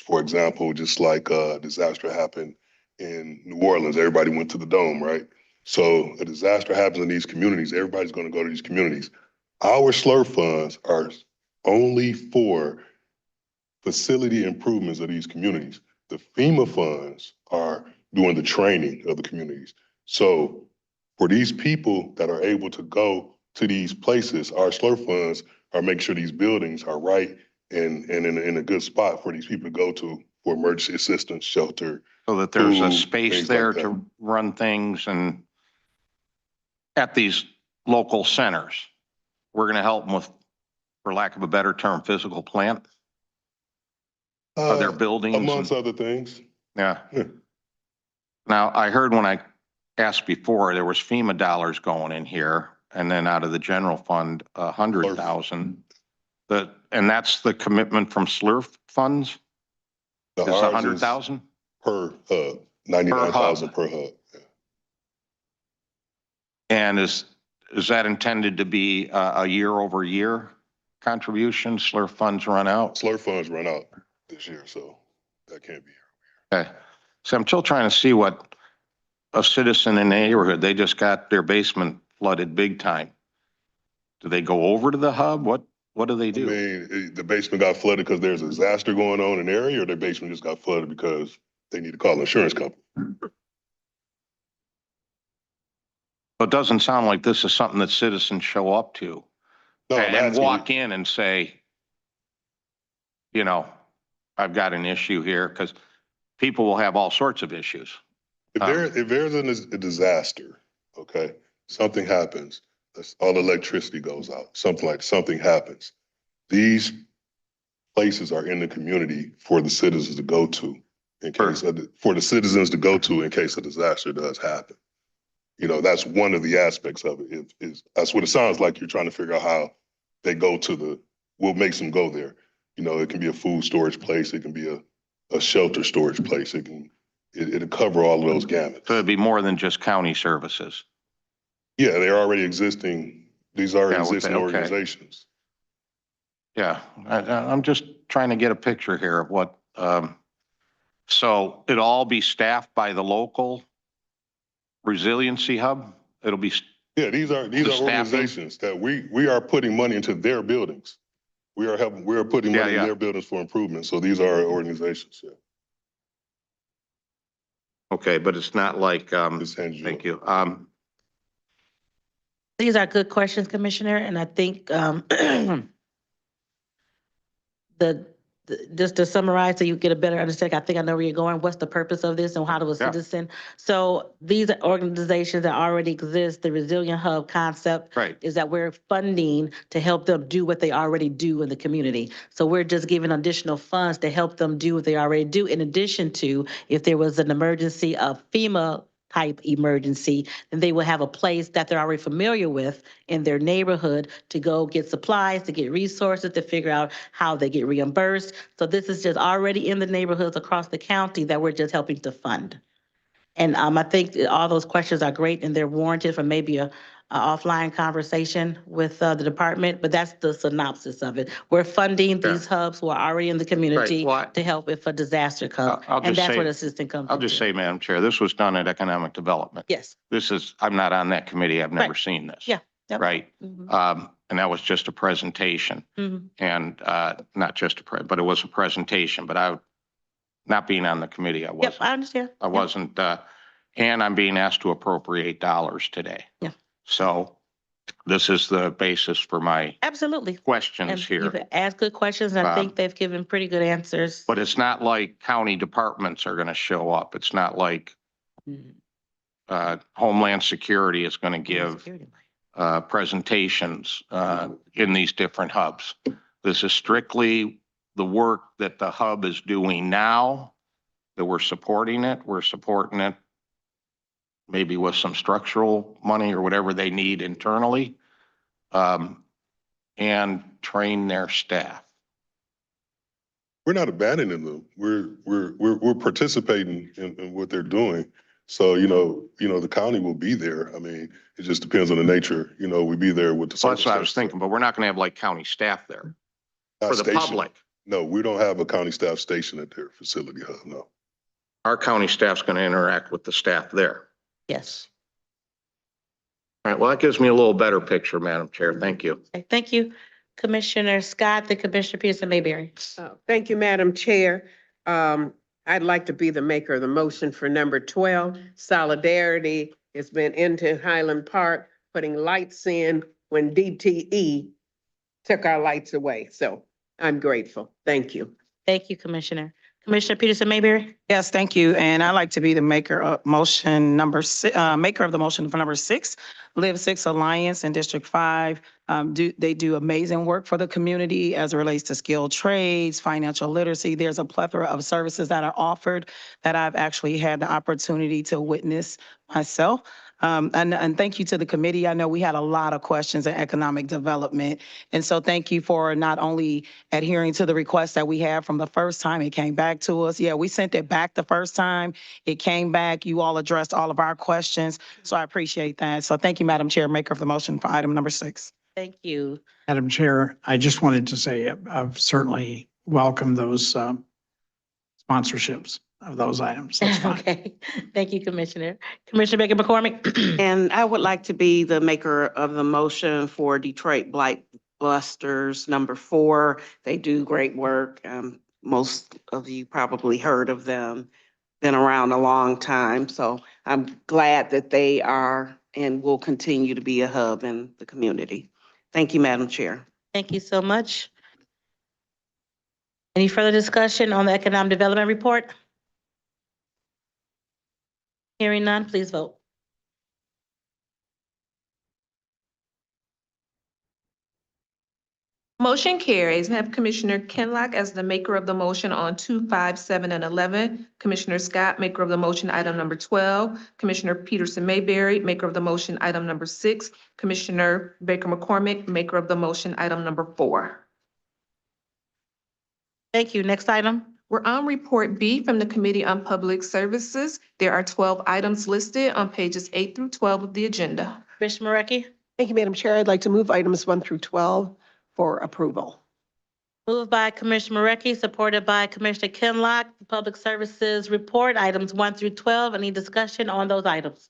For example, just like a disaster happened in New Orleans, everybody went to the Dome, right? So a disaster happens in these communities, everybody's gonna go to these communities. Our slur funds are only for facility improvements of these communities. The FEMA funds are doing the training of the communities. So for these people that are able to go to these places, our SLUR funds are making sure these buildings are right and in a good spot for these people to go to for emergency assistance, shelter. So that there's a food, space things there like that. to run things and at these local centers. We're going to help them with, for lack of a better term, physical plant. Are there buildings? Amongst other things. Yeah. Yeah. Now, I heard when I asked before, there was FEMA dollars going in here and then out of the general fund, 100,000. And that's the commitment from SLURF funds? Now, Is ours 100,000? per hub, 99,000 per hub. Yeah. And is that intended to be a year over year contribution? SLURF funds run out? SLUR funds run out this year, so that can't be. Okay. So I'm still trying to see what a citizen in the neighborhood, they just got their basement flooded big time. Do they go over to the hub? What do they I do? mean, the basement got flooded because there's a disaster going on in the area, or their basement just got flooded because they need to call an insurance company. It doesn't sound like this is something that citizens show up to No, I'm and asking walk in and say, you know, I've got an issue here, because people will have all sorts of issues. If there's a disaster, okay, something happens, all the electricity goes out, something happens. These places are in the community for the citizens to go to in case for the citizens to go to in case a disaster does happen. You know, that's one of the aspects of it. That's what it sounds like. You're trying to figure out how they go to what makes them go there. You know, it can be a food storage place. It can be a shelter storage place. It'll cover all of those gamuts. So it'd be more than just county services. Yeah, they're already existing. These are existing okay. organizations. Yeah, I'm just trying to get a picture here of what, so it'll all be staffed by the local resiliency hub? It'll be, Yeah, these are staffing? organizations that we are putting money into their buildings. We are putting money in their buildings for improvement. So these are organizations, yeah. okay, but it's not like, Just hand you thank you. These are good questions, Commissioner, and I think just to summarize so you get a better understanding, I think I know where you're going. What's the purpose of this and how do a citizen? So these organizations that already exist, the Resilient Hub concept is that we're funding to help them do what they already do in the community. So we're just giving additional funds to help them do what they already do, in addition to if there was an emergency, a FEMA type emergency, then they will have a place that they're already familiar with in their neighborhood to go get supplies, to get resources, to figure out how they get reimbursed. So this is just already in the neighborhoods across the county that we're just helping to fund. And I think all those questions are great and they're warranted for maybe a offline conversation with the department, but that's the synopsis of it. We're funding these hubs who are already in the community to help if a disaster comes. And that's where the assistant comes in. I'll just say, Madam Chair, this was done at Economic Development. Yes. I'm not on that committee. I've never seen this. Yeah. Yep. Right. And that was just a presentation and not just but it was a presentation, but not being on the committee, I wasn't. Yep, I understand. I wasn't, and I'm being asked to appropriate dollars today. Yeah. So this is the basis for my Absolutely. questions And here. you've asked good questions. I think they've given pretty good answers. But it's not like county departments are gonna show up. It's not like Mhm. Homeland Security is gonna give Security. presentations in these different hubs. This is strictly the work that the hub is doing now, that we're supporting it. We're supporting it maybe with some structural money or whatever they need internally, and train their staff. We're not abandoning them. We're participating in what they're doing. So, the county will be there. I mean, it just depends on the nature, we be there with the. So that's what I was thinking, but we're not gonna have like county staff there Not for the stationed. public. No, we don't have a county staff station at their facility hub, no. Our county staff's gonna interact with the staff there. Yes. All right, well, that gives me a little better picture, Madam Chair. Thank you. Okay, thank you, Commissioner Scott, then Commissioner Peterson Mayberry. Thank you, Madam Chair. I'd like to be the maker of the motion for number 12. Solidarity has been into Highland Park, putting lights in when DTE took our lights away. So I'm grateful. Thank you. Thank you, Commissioner. Commissioner Peterson Mayberry. Yes, thank you. And I'd like to be the maker of motion number maker of the motion for number 6, Live 6 Alliance in District 5. They do amazing work for the community as it relates to skilled trades, financial literacy. There's a plethora of services that are offered that I've actually had the opportunity to witness myself. And thank you to the committee. I know we had a lot of questions in economic development. And so thank you for not only adhering to the request that we had from the first time it came back to us. Yeah, we sent it back the first time. It came back. You all addressed all of our questions. So I appreciate that. So thank you, Madam Chair, maker of the motion for item number 6. Thank you. Madam Chair, I just wanted to say I've certainly welcomed those sponsorships of those items. That's fine. Okay, thank you, Commissioner. Commissioner Baker McCormick. And I would like to be the maker of the motion for Detroit Blight Busters number 4. They do great work. Most of you probably heard of them, been around a long time. So I'm glad that they are and will continue to be a hub in the community. Thank you, Madam Chair. Thank you so much. Any further discussion on the economic development report? Hearing none, please vote. Motion carries. I have Commissioner Kenlock as the maker of the motion on 2, 5, 7, and 11. Commissioner Scott, maker of the motion, item number 12. Commissioner Peterson Mayberry, maker of the motion, item number 6. Commissioner Baker McCormick, maker of the motion, item number 4. Thank you. Next item. We're on Report B from the Committee on Public Services. There are 12 items listed on pages 8 through 12 of the agenda. Commissioner Marecki. Thank you, Madam Chair. I'd like to move items 1 through 12 for approval. Moved by Commissioner Marecki, supported by Commissioner Kenlock. Public Services Report, items 1 through 12. Any discussion on those items?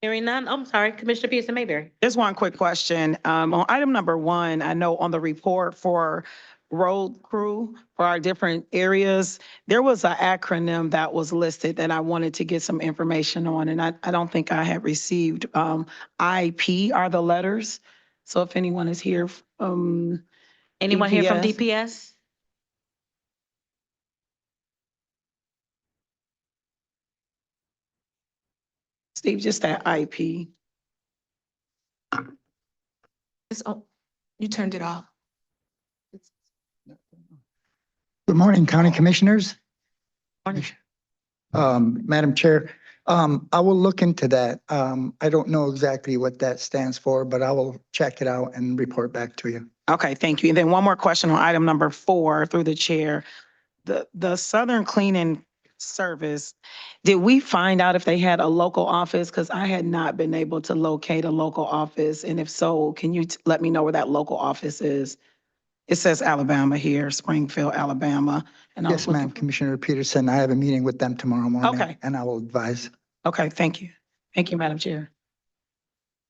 Hearing none. Oh, I'm sorry, Commissioner Peterson Mayberry. Just one quick question. On item number 1, I know on the report for road crew for our different areas, there was an acronym that was listed that I wanted to get some information on, and I don't think I had received. IP are the letters. So if anyone is here, Anyone here from DPS? Steve, just that IP. You turned it off. Good morning, County Commissioners. Morning. Madam Chair, I will look into that. I don't know exactly what that stands for, but I will check it out and report back to you. Okay, thank you. And then one more question on item number 4 through the chair. The Southern Cleaning Service, did we find out if they had a local office? Because I had not been able to locate a local office. And if so, can you let me know where that local office is? It says Alabama here, Springfield, Alabama. And Yes, ma'am, Commissioner Peterson. I have a meeting with them tomorrow morning. Okay. And I will advise. Okay, thank you. Thank you, Madam Chair.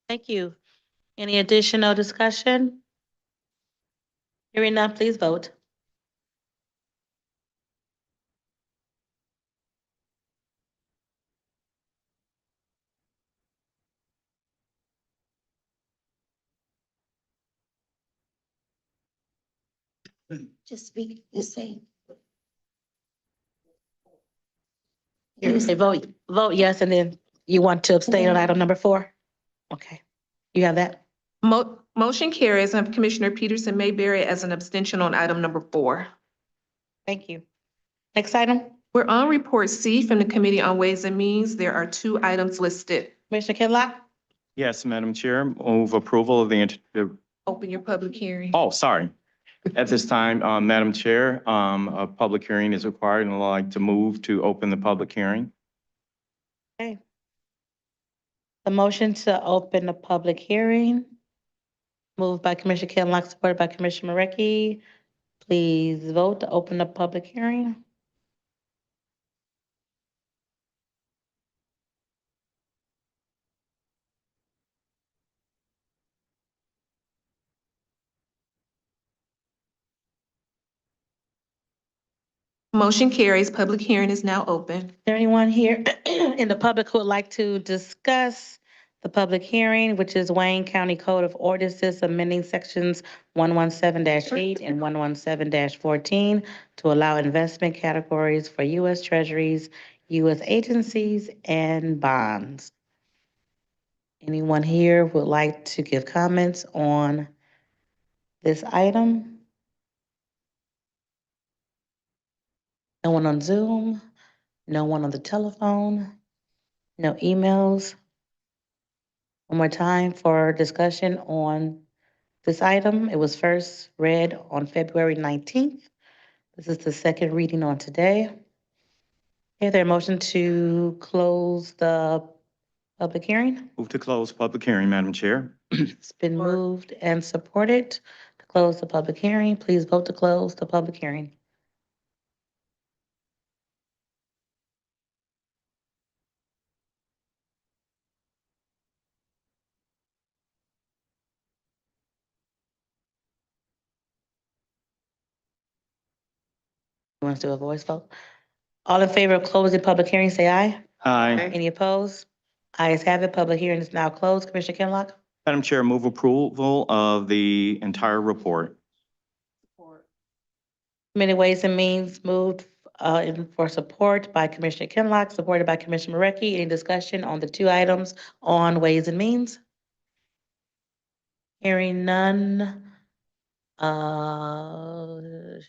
Thank you. Any additional discussion? Hearing none, please vote. Just speak, just say. You say vote yes, and then you want to abstain on item number 4? Okay, you have that? Motion carries. I have Commissioner Peterson Mayberry as an abstention on item number 4. Thank you. Next item, We're on report C from the Committee on Ways and Means. There are 2 items listed. Commissioner Kinlock? Yes, Madam Chair, move approval of Open your public hearing. oh, sorry. At this time, Madam Chair, a public hearing is required, and I'd like to move to open the public hearing. Okay. The motion to open the public hearing, moved by Commissioner Kinlock, supported by Commissioner Marecki. Please vote to open the public hearing. Motion carries. Public hearing is now open. Is there anyone here in the public who would like to discuss the public hearing, which is Wayne County Code of Ordinances amending sections 117-8 and 117-14 to allow investment categories for U.S. Treasuries, U.S. agencies, and bonds? Anyone here would like to give comments on this item? No one on Zoom? No one on the telephone? No emails? One more time for discussion on this item. It was first read on February 19th. This is the second reading on today. Is there a motion to close the public hearing? Move to close public hearing, Madam Chair. It's been moved and supported to close the public hearing. Please vote to close the public hearing. You want to do a voice vote? All in favor of closing public hearing, say aye. Aye. Any opposed? Ayes have it. Public hearing is now closed. Commissioner Kinlock? Madam Chair, move approval of the entire report. Committee Ways and Means moved for support by Commissioner Kinlock, supported by Commissioner Marecki. Any discussion on the 2 items on Ways and Means? Hearing none. Should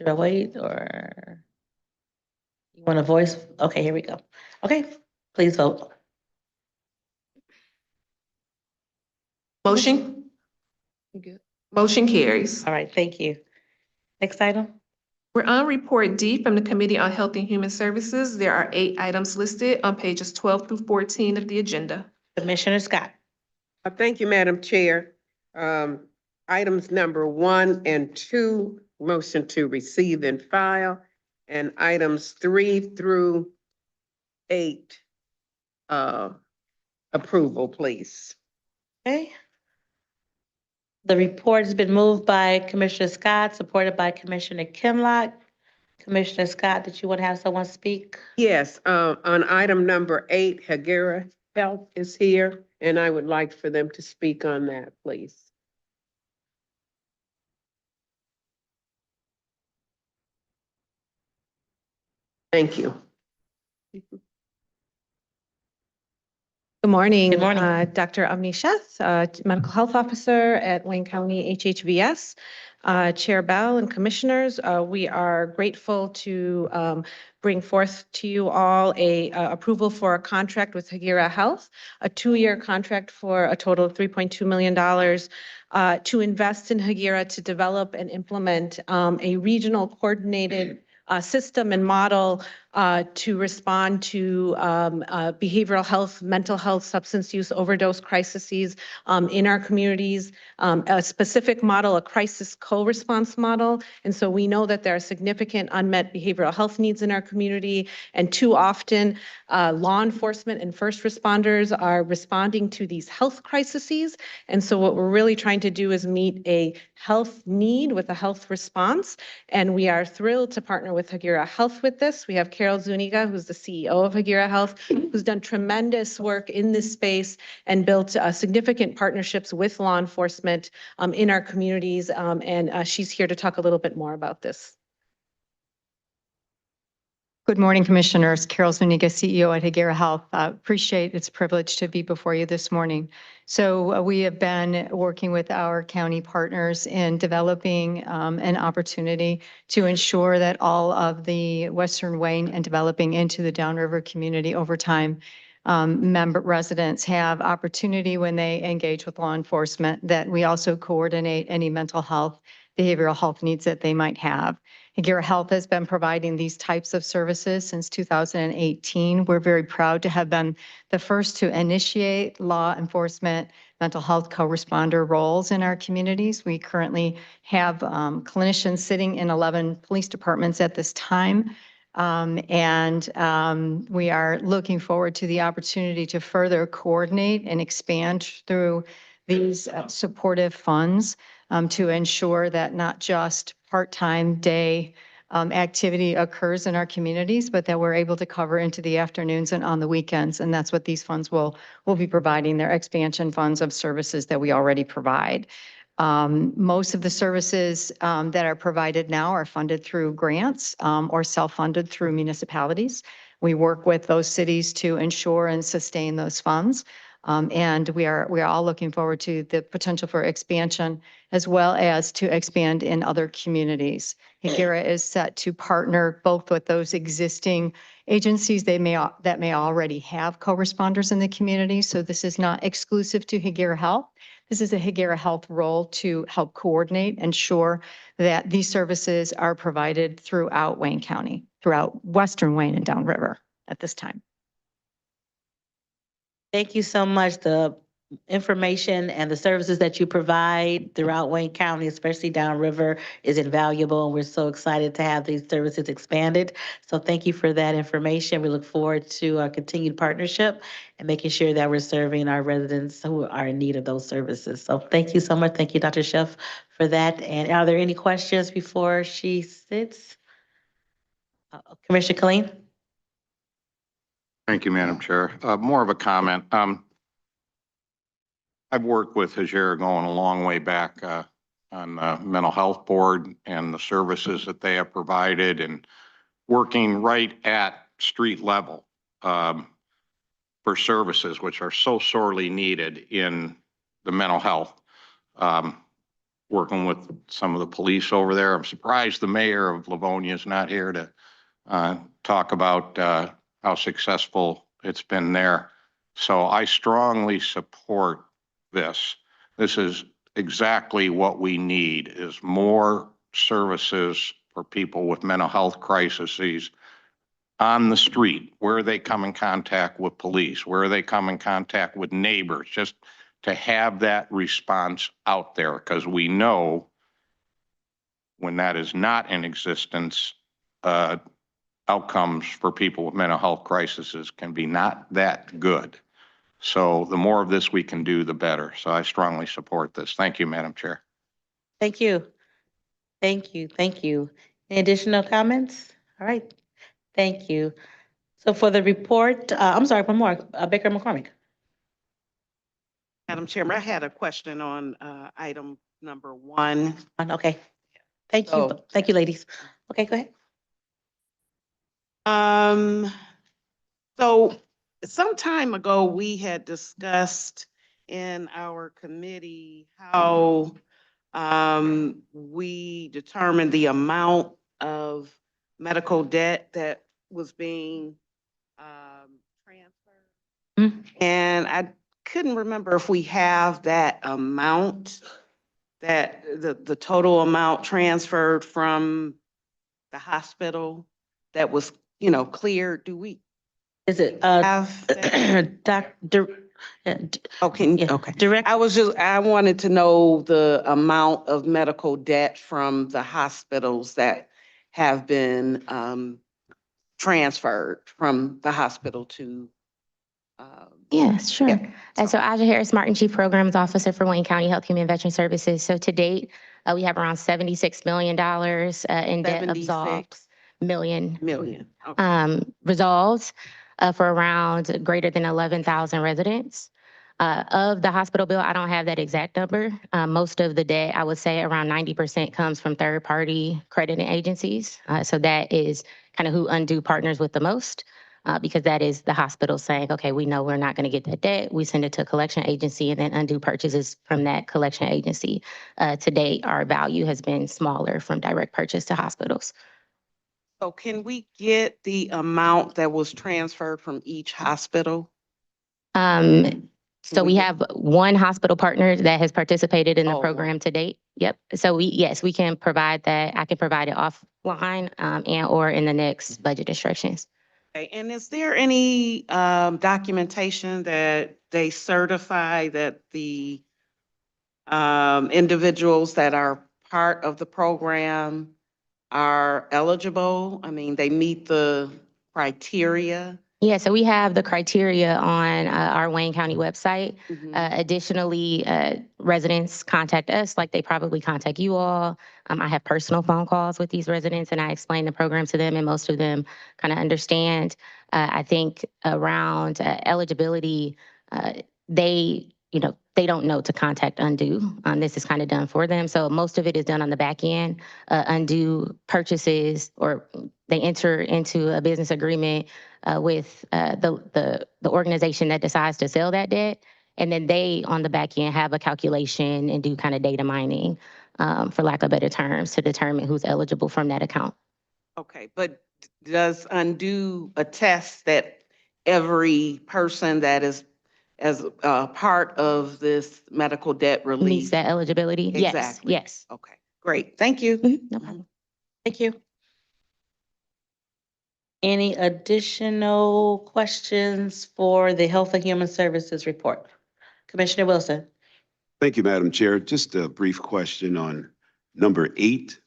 I wait or you want a voice? Okay, here we go. Okay, please vote. Motion? Motion carries. All right, thank you. Next item. We're on report D from the Committee on Health and Human Services. There are 8 items listed on pages 12 through 14 of the agenda. Commissioner Scott. Thank you, Madam Chair. Items number 1 and 2, motion to receive and file, and items 3 through 8, approval, please. Okay. The report has been moved by Commissioner Scott, supported by Commissioner Kinlock. Commissioner Scott, did you want to have someone speak? Yes, on item number 8, Hagera Health is here, and I would like for them to speak on that, please. Thank you. Good morning. Good morning. Dr. Amnisha, Medical Health Officer at Wayne County HHVS. Chair Bell and Commissioners, we are grateful to bring forth to you all a approval for a contract with Hagera Health, a 2-year contract for a total of $3.2 million to invest in Hagera to develop and implement a regional coordinated system and model to respond to behavioral health, mental health, substance use, overdose crises in our communities, a specific model, a crisis co-response model. And so we know that there are significant unmet behavioral health needs in our community, and too often law enforcement and first responders are responding to these health crises. And so what we're really trying to do is meet a health need with a health response. And we are thrilled to partner with Hagira Health with this. We have Carol Zuniga, who's the CEO of Hagira Health, who's done tremendous work in this space and built significant partnerships with law enforcement in our communities. And she's here to talk a little bit more about this. Good morning, Commissioners. Carol Zuniga, CEO at Hagira Health. Appreciate its privilege to be before you this morning. So we have been working with our county partners in developing an opportunity to ensure that all of the Western Wayne and developing into the Downriver community over time, member residents have opportunity when they engage with law enforcement, that we also coordinate any mental health, behavioral health needs that they might have. Hagira Health has been providing these types of services since 2018. We're very proud to have been the first to initiate law enforcement mental health co-responder roles in our communities. We currently have clinicians sitting in 11 police departments at this time. We are looking forward to the opportunity to further coordinate and expand through these supportive funds to ensure that not just part-time day activity occurs in our communities, but that we're able to cover into the afternoons and on the weekends. And that's what these funds will be providing. They're expansion funds of services that we already provide. Most of the services that are provided now are funded through grants or self-funded through municipalities. We work with those cities to ensure and sustain those funds. And we are all looking forward to the potential for expansion as well as to expand in other communities. Hagira is set to partner both with those existing agencies that may already have co-responders in the community. So this is not exclusive to Hagira Health. This is a Hagira Health role to help coordinate, ensure that these services are provided throughout Wayne County, throughout Western Wayne and Downriver at this time. Thank you so much. The information and the services that you provide throughout Wayne County, especially downriver, is invaluable. And we're so excited to have these services expanded. So thank you for that information. We look forward to our continued partnership and making sure that we're serving our residents who are in need of those services. So thank you so much. Thank you, Dr. Schiff, for that. And are there any questions before she sits? Commissioner Killeen? Thank you, Madam Chair. More of a comment. I've worked with Hagira going a long way back on the mental health board and the services that they have provided and working right at street level for services which are so sorely needed in the mental health. Working with some of the police over there. I'm surprised the mayor of Livonia is not here to talk about how successful it's been there. So I strongly support this. This is exactly what we need, is more services for people with mental health crises on the street, where they come in contact with police, where they come in contact with neighbors, just to have that response out there, because we know when that is not in existence, outcomes for people with mental health crises can be not that good. So the more of this we can do, the better. So I strongly support this. Thank you, Madam Chair. Thank you. Thank you. Thank you. Any additional comments? All right. Thank you. So for the report, I'm sorry, one more, Baker McCormick. Madam Chairman, I had a question on item number 1. Okay. Thank you. Thank you, ladies. Okay, go ahead. So some time ago, we had discussed in our committee how we determined the amount of medical debt that was being transferred. And I couldn't remember if we have that amount, that the total amount transferred from the hospital that was, cleared. Do we? Is it have Dr. Okay. Direct. I wanted to know the amount of medical debt from the hospitals that have been transferred from the hospital to. Yes, sure. Yeah. And so Aja Harris Martin, Chief Programs Officer for Wayne County Health Human Veteran Services. So to date, we have around $76 million in debt absolved. million Million. Okay. resolved for around greater than 11,000 residents. Of the hospital bill, I don't have that exact number. Most of the debt, I would say around 90% comes from third-party crediting agencies. So that is kind of who Undue partners with the most, because that is the hospital saying, okay, we know we're not going to get that debt. We send it to a collection agency, and then Undue purchases from that collection agency. To date, our value has been smaller from direct purchase to hospitals. So can we get the amount that was transferred from each hospital? So we have one hospital partner that has participated in the Oh, program to date. Yep. So yes, we can provide that. I can provide it offline, and or in the next budget instructions. Okay, and is there any documentation that they certify that the individuals that are part of the program are eligible? I mean, they meet the criteria? Yeah, so we have the criteria on our Wayne County website. Mhm. Additionally, residents contact us like they probably contact you all. I have personal phone calls with these residents and I explain the program to them and most of them kind of understand. I think around eligibility, they, they don't know to contact Undue. This is kind of done for them. So most of it is done on the back end. Undue purchases or they enter into a business agreement with the organization that decides to sell that debt. And then they, on the back end, have a calculation and do kind of data mining, for lack of better terms, to determine who's eligible from that account. Okay, but does Undue attest that every person that is as part of this medical debt relief? Meets that eligibility? Yes, Exactly. yes. Okay, great. Thank you. No problem. Thank you. Any additional questions for the Health and Human Services report? Commissioner Wilson. Thank you, Madam Chair. Just a brief question on number 8,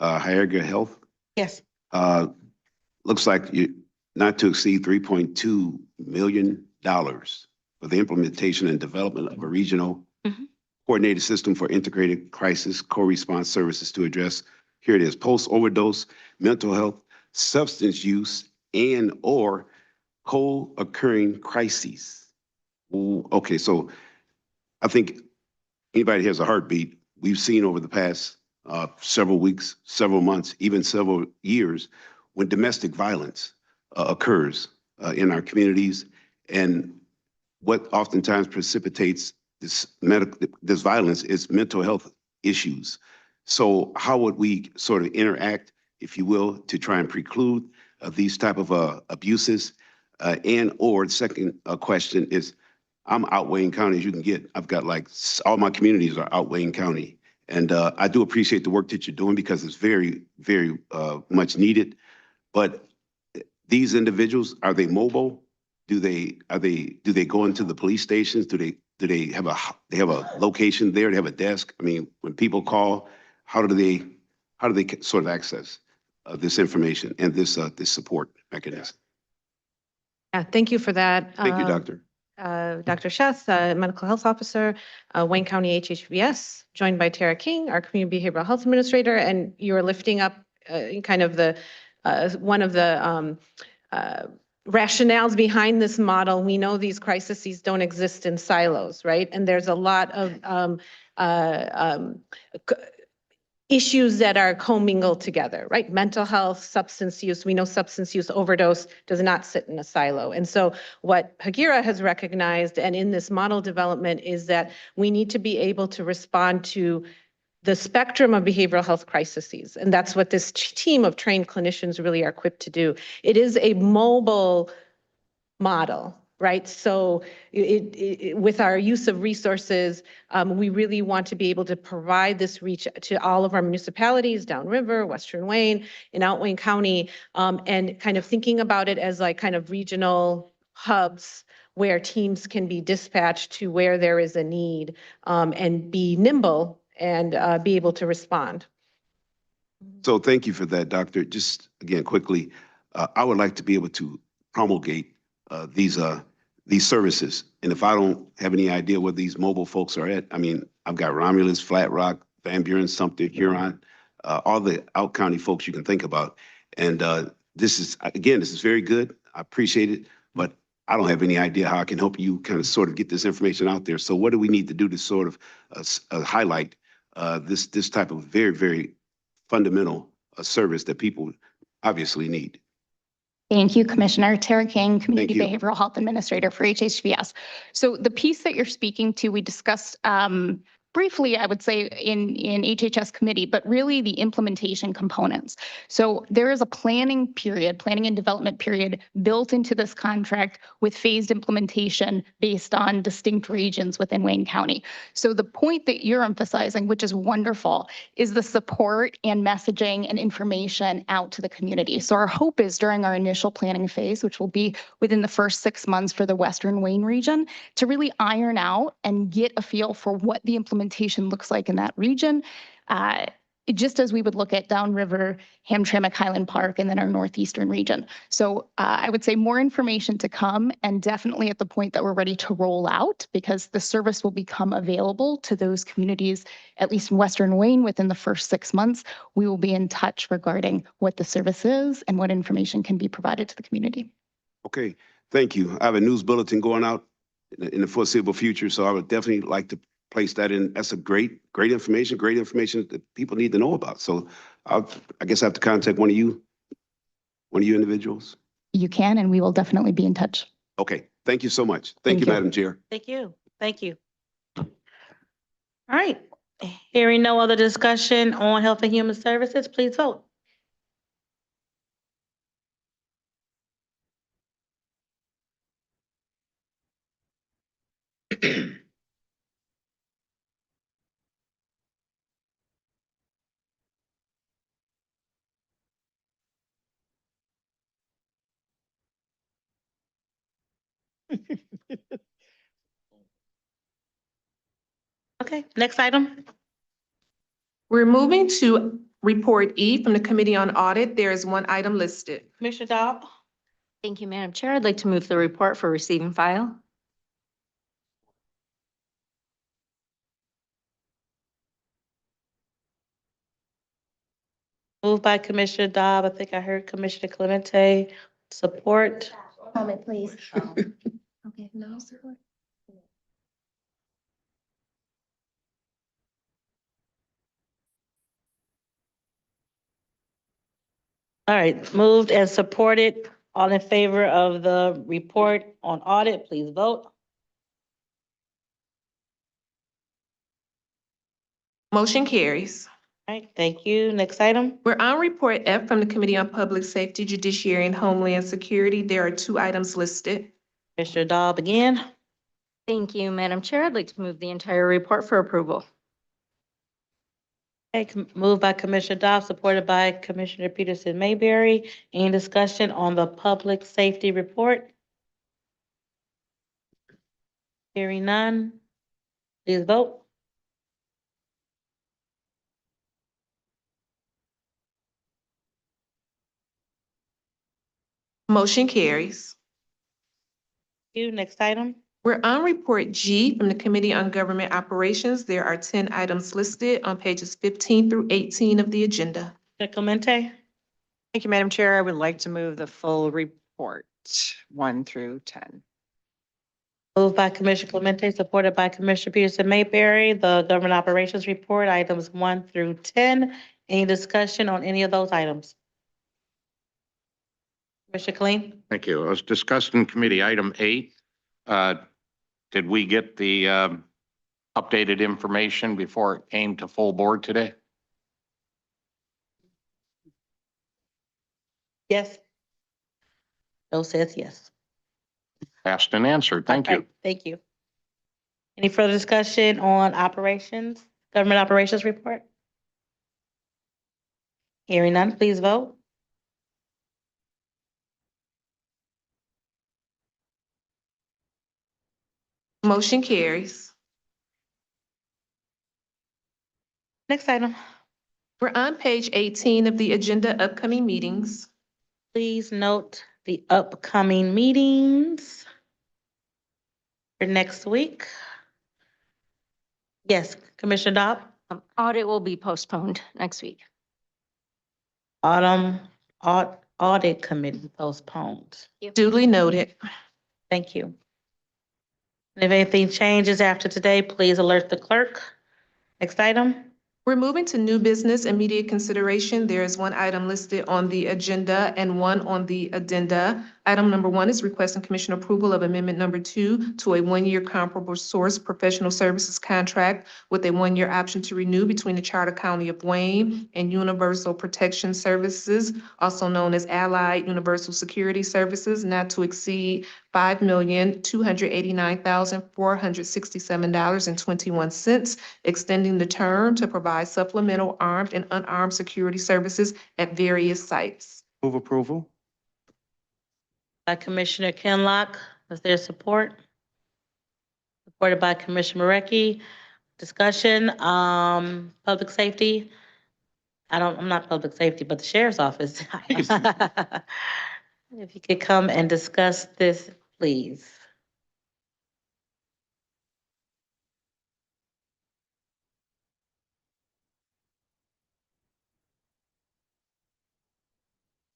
Niagara Health. Yes. Looks like you not to exceed $3.2 million for the implementation and development of a regional coordinated system for integrated crisis co-response services to address, here it is, post-overdose, mental health, substance use, and or co-occurring crises. Ooh, okay, so I think anybody who has a heartbeat, we've seen over the past several weeks, several months, even several years, when domestic violence occurs in our communities, and what oftentimes precipitates this violence is mental health issues. So how would we sort of interact, if you will, to try and preclude these type of abuses? And or the second question is, I'm out Wayne County as you can get. I've got like all my communities are out Wayne County. And I do appreciate the work that you're doing because it's very, very much needed. But these individuals, are they mobile? Do they go into the police stations? Do they have a location there? They have a desk? I mean, when people call, how do they sort of access this information and this support mechanism? Yeah, thank you for that. Thank you, Doctor. Dr. Sheth, Medical Health Officer, Wayne County HHBS, joined by Tara King, our Community Behavioral Health Administrator, and you're lifting up kind of the one of the rationales behind this model. We know these crises don't exist in silos, right? And there's a lot of issues that are commingled together, right? Mental health, substance use. We know substance use overdose does not sit in a silo. And so what Hagira has recognized and in this model development is that we need to be able to respond to the spectrum of behavioral health crises. And that's what this team of trained clinicians really are equipped to do. It is a mobile model, right? So with our use of resources, we really want to be able to provide this reach to all of our municipalities, downriver, Western Wayne, in out Wayne County, and kind of thinking about it as like kind of regional hubs where teams can be dispatched to where there is a need, and be nimble and be able to respond. So thank you for that, Doctor. Just again, quickly, I would like to be able to promulgate these services. And if I don't have any idea where these mobile folks are at, I mean, I've got Romulus, Flat Rock, Van Buren, Sumter, Huron, all the out county folks you can think about. And this is, again, this is very good. I appreciate it, but I don't have any idea how I can help you kind of sort of get this information out there. So what do we need to do to sort of highlight this type of very, very fundamental service that people obviously need? Thank you, Commissioner. Tara King, Community you. Behavioral Health Administrator for HHVS. So the piece that you're speaking to, we discussed briefly, I would say, in HHS committee, but really the implementation components. So there is a planning and development period built into this contract with phased implementation based on distinct regions within Wayne County. So the point that you're emphasizing, which is wonderful, is the support and messaging and information out to the community. So our hope is during our initial planning phase, which will be within the first 6 months for the Western Wayne region, to really iron out and get a feel for what the implementation looks like in that region. Just as we would look at downriver, Hamtramck, Highland Park, and then our northeastern region. So I would say more information to come, and definitely at the point that we're ready to roll out, because the service will become available to those communities, at least in Western Wayne, within the first 6 months. We will be in touch regarding what the service is and what information can be provided to the community. Okay, thank you. I have a news bulletin going out in the foreseeable future, so I would definitely like to place that in. That's a great information that people need to know about. So I guess I have to contact one of you individuals. You can, and we will definitely be in touch. Okay, thank you so much. Thank you, Madam Chair. Thank you. Thank you. All right. Hearing no other discussion on Health and Human Services, please vote. Okay, next item. We're moving to Report E from the Committee on Audit. There is one item listed. Commissioner Dobb. Thank you, Madam Chair. I'd like to move the report for receive and file. Moved by Commissioner Dobb. I think I heard Commissioner Clemente. Support. Comment, please. Okay, no support. All right, moved and supported. All in favor of the report on audit, please vote. Motion carries. All right, thank you. Next item. We're on Report F from the Committee on Public Safety, Judiciary, and Homeland Security. There are 2 items listed. Commissioner Dobb again. Thank you, Madam Chair. I'd like to move the entire report for approval. Okay, moved by Commissioner Dobb, supported by Commissioner Peterson Mayberry. Any discussion on the public safety report? Hearing none. Please vote. Motion carries. Thank you. Next item. We're on Report G from the Committee on Government Operations. There are 10 items listed on pages 15 through 18 of the agenda. Commissioner Clemente. Thank you, Madam Chair. I would like to move the full report, 1 through 10. Moved by Commissioner Clemente, supported by Commissioner Peterson Mayberry. The Government Operations Report, items 1 through 10. Any discussion on any of those items? Commissioner Kleen. Thank you. It was discussed in committee. Item 8. Did we get the updated information before it came to full board today? Yes. Bill says yes. Asked and answered. Thank you. All right, thank you. Any further discussion on operations, government operations report? Hearing none, please vote. Motion carries. Next item. We're on page 18 of the agenda, upcoming meetings. Please note the upcoming meetings for next week. Yes, Commissioner Dobb. Audit will be postponed next week. Autumn Audit Committee postponed. Duly noted. Thank you. And if anything changes after today, please alert the clerk. Next item. We're moving to new business immediate consideration. There is one item listed on the agenda and one on the addenda. Item number 1 is requesting commission approval of amendment number 2 to a one-year comparable source professional services contract with a one-year option to renew between the Charter County of Wayne and Universal Protection Services, also known as Allied Universal Security Services, not to exceed $5,289,467.21, extending the term to provide supplemental armed and unarmed security services at various sites. Move approval. By Commissioner Kinlock. Is there support? Supported by Commissioner Marecki. Discussion, public safety. I'm not public safety, but the sheriff's office. If you could come and discuss this, please.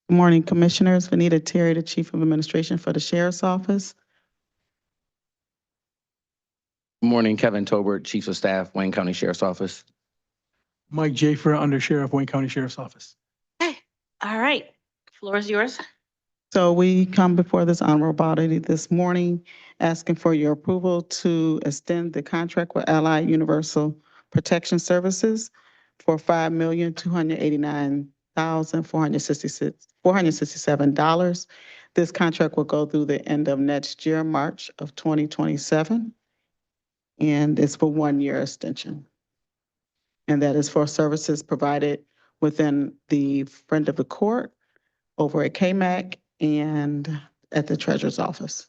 Good morning, Commissioners. Vanita Terry, the Chief of Administration for the Sheriff's Office. Good morning, Kevin Tolbert, Chief of Staff, Wayne County Sheriff's Office. Mike Jafer, Under Sheriff, Wayne County Sheriff's Office. Okay, all right. Floor is yours. So we come before this honorable body this morning asking for your approval to extend the contract with Allied Universal Protection Services for $5,289,467. This contract will go through the end of next year, March of 2027. And it's for 1-year extension. And that is for services provided within the Friend of the Court, over at KMAC, and at the Treasurer's Office.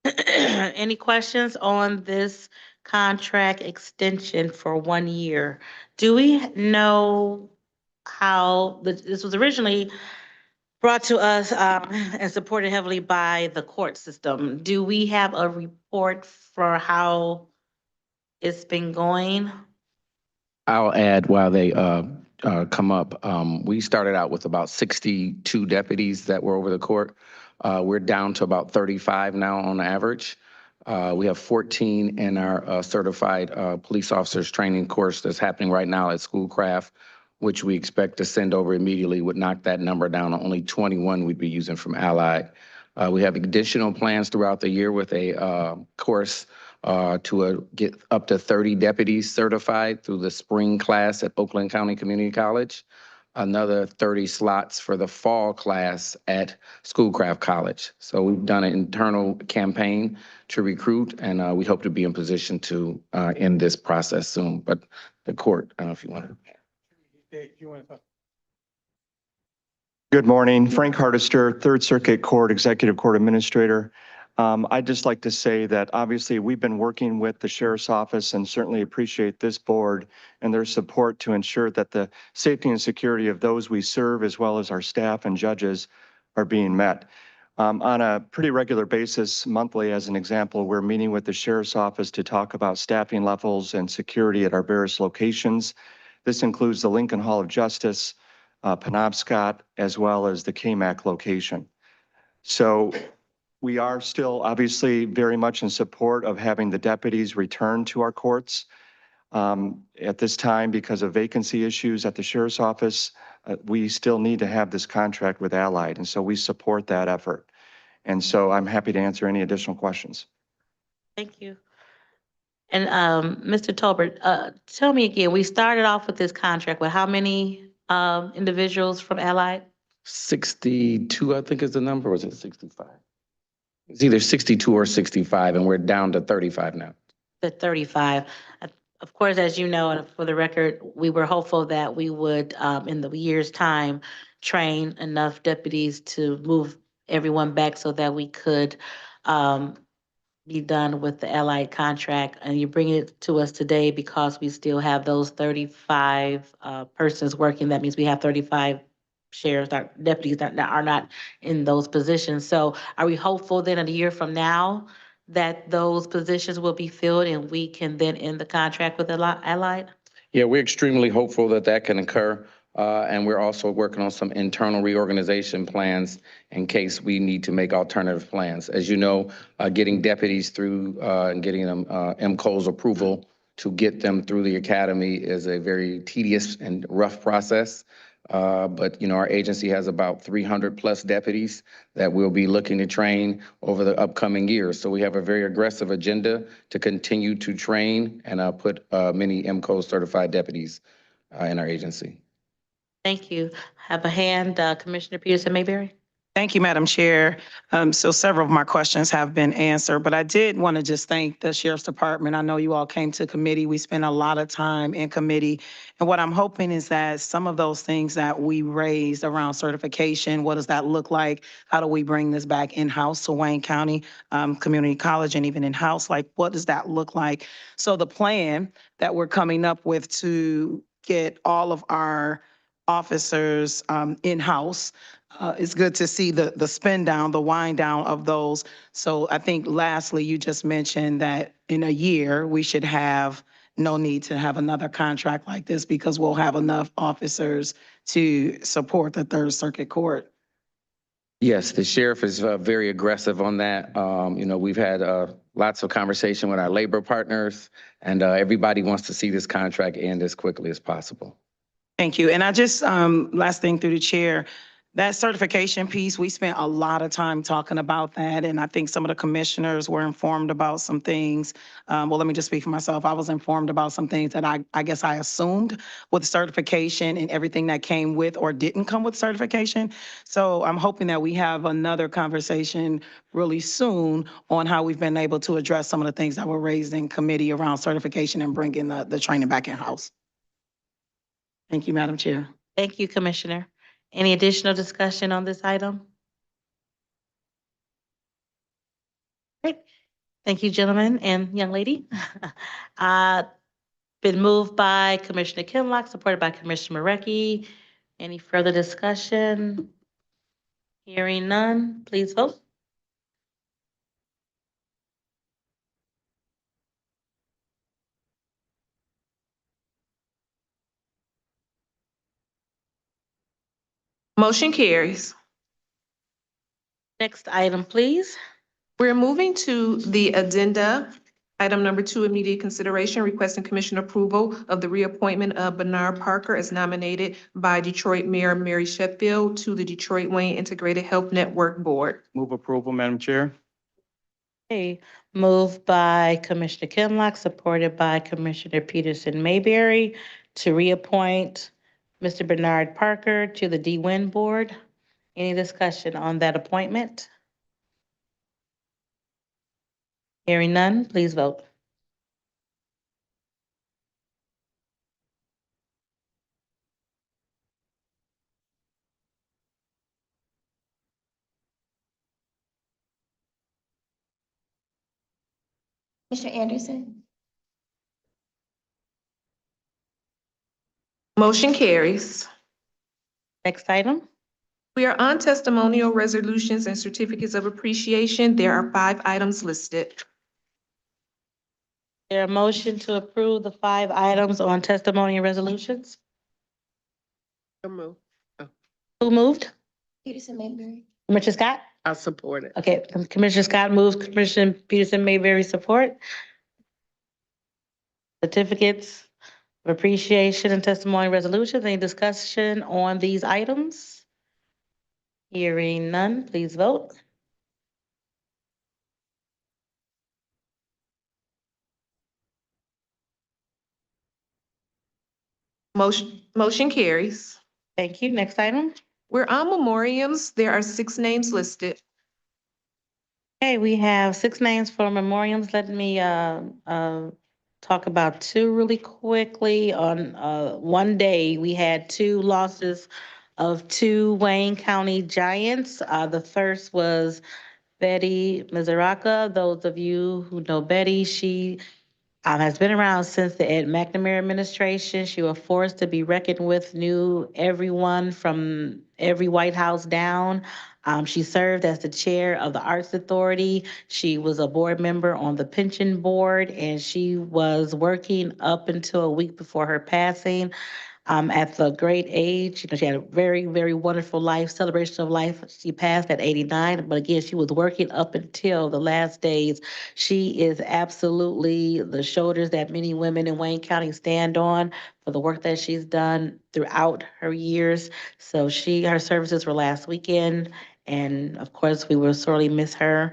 Any questions on this contract extension for 1 year? Do we know how this was originally brought to us and supported heavily by the court system? Do we have a report for how it's been going? I'll add while they come up, we started out with about 62 deputies that were over the court. We're down to about 35 now on average. We have 14 in our certified police officers training course that's happening right now at Schoolcraft, which we expect to send over immediately, would knock that number down to only 21 we'd be using from Allied. We have additional plans throughout the year with a course to get up to 30 deputies certified through the spring class at Oakland County Community College. Another 30 slots for the fall class at Schoolcraft College. So we've done an internal campaign to recruit, and we hope to be in position to end this process soon. But the court, I don't know if you want to. Good morning, Frank Hardister, Third Circuit Court Executive Court Administrator. I'd just like to say that obviously we've been working with the Sheriff's Office and certainly appreciate this board and their support to ensure that the safety and security of those we serve, as well as our staff and judges, are being met. On a pretty regular basis, monthly as an example, we're meeting with the Sheriff's Office to talk about staffing levels and security at our various locations. This includes the Lincoln Hall of Justice, Penobscot, as well as the KMAC location. So we are still obviously very much in support of having the deputies return to our courts. At this time, because of vacancy issues at the Sheriff's Office, we still need to have this contract with Allied, and so we support that effort. And so I'm happy to answer any additional questions. Thank you. And Mr. Tolbert, tell me again, we started off with this contract with how many individuals from Allied? 62, I think is the number, or was it 65? It's either 62 or 65, and we're down to 35 now. The 35. Of course, as you know, and for the record, we were hopeful that we would, in the year's time, train enough deputies to move everyone back so that we could be done with the Allied contract. And you bring it to us today because we still have those 35 persons working. That means we have 35 sheriffs, deputies that are not in those positions. So are we hopeful then in a year from now that those positions will be filled and we can then end the contract with Allied? Yeah, we're extremely hopeful that that can occur. And we're also working on some internal reorganization plans in case we need to make alternative plans. As you know, getting deputies through and getting them MCO's approval to get them through the academy is a very tedious and rough process. But you know, our agency has about 300 plus deputies that we'll be looking to train over the upcoming years. So we have a very aggressive agenda to continue to train and put many MCO certified deputies in our agency. Thank you. Have a hand, Commissioner Peterson Mayberry. Thank you, Madam Chair. So several of my questions have been answered, but I did want to just thank the Sheriff's Department. I know you all came to committee. We spent a lot of time in committee. And what I'm hoping is that some of those things that we raised around certification, what does that look like? How do we bring this back in-house to Wayne County Community College and even in-house? Like, what does that look like? So the plan that we're coming up with to get all of our officers in-house, it's good to see the spin down, the wind down of those. So I think lastly, you just mentioned that in a year, we should have no need to have another contract like this because we'll have enough officers to support the Third Circuit Court. Yes, the sheriff is very aggressive on that. You know, we've had lots of conversation with our labor partners, and everybody wants to see this contract end as quickly as possible. Thank you. And I just, last thing through the chair, that certification piece, we spent a lot of time talking about that. And I think some of the commissioners were informed about some things. Well, let me just speak for myself. I was informed about some things that I guess I assumed with certification and everything that came with or didn't come with certification. So I'm hoping that we have another conversation really soon on how we've been able to address some of the things that were raised in committee around certification and bringing the training back in-house. Thank you, Madam Chair. Thank you, Commissioner. Any additional discussion on this item? Great. Thank you, gentlemen and young lady. Been moved by Commissioner Kinlock, supported by Commissioner Marecki. Any further discussion? Hearing none, please vote. Motion carries. Next item, please. We're moving to the addenda. Item number 2, immediate consideration, requesting commission approval of the reappointment of Bernard Parker as nominated by Detroit Mayor Mary Sheffield to the Detroit Wayne Integrated Health Network Board. Move approval, Madam Chair. Okay, moved by Commissioner Kinlock, supported by Commissioner Peterson Mayberry to reappoint Mr. Bernard Parker to the DWIN Board. Any discussion on that appointment? Hearing none, please vote. Mr. Anderson? Motion carries. Next item. We are on testimonial resolutions and certificates of appreciation. There are 5 items listed. There a motion to approve the 5 items on testimony and resolutions? So move. Who moved? Peterson Mayberry. Commissioner Scott? I support it. Okay, Commissioner Scott moves, Commissioner Peterson Mayberry support. Certificates of appreciation and testimony resolutions. Any discussion on these items? Hearing none, please vote. Motion carries. Thank you. Next item. We're on memoriams. There are 6 names listed. Okay, we have 6 names for memoriams. Let me talk about 2 really quickly. On one day, we had 2 losses of 2 Wayne County Giants. The first was Betty Mizaraka. Those of you who know Betty, she has been around since the Ed McNamara administration. She was forced to be reckoned with, knew everyone from every White House down. She served as the chair of the Arts Authority. She was a board member on the pension board, and she was working up until a week before her passing. At the great age, she had a very, very wonderful life, celebration of life. She passed at 89, but again, she was working up until the last days. She is absolutely the shoulders that many women in Wayne County stand on for the work that she's done throughout her years. So her services were last weekend, and of course, we will sorely miss her.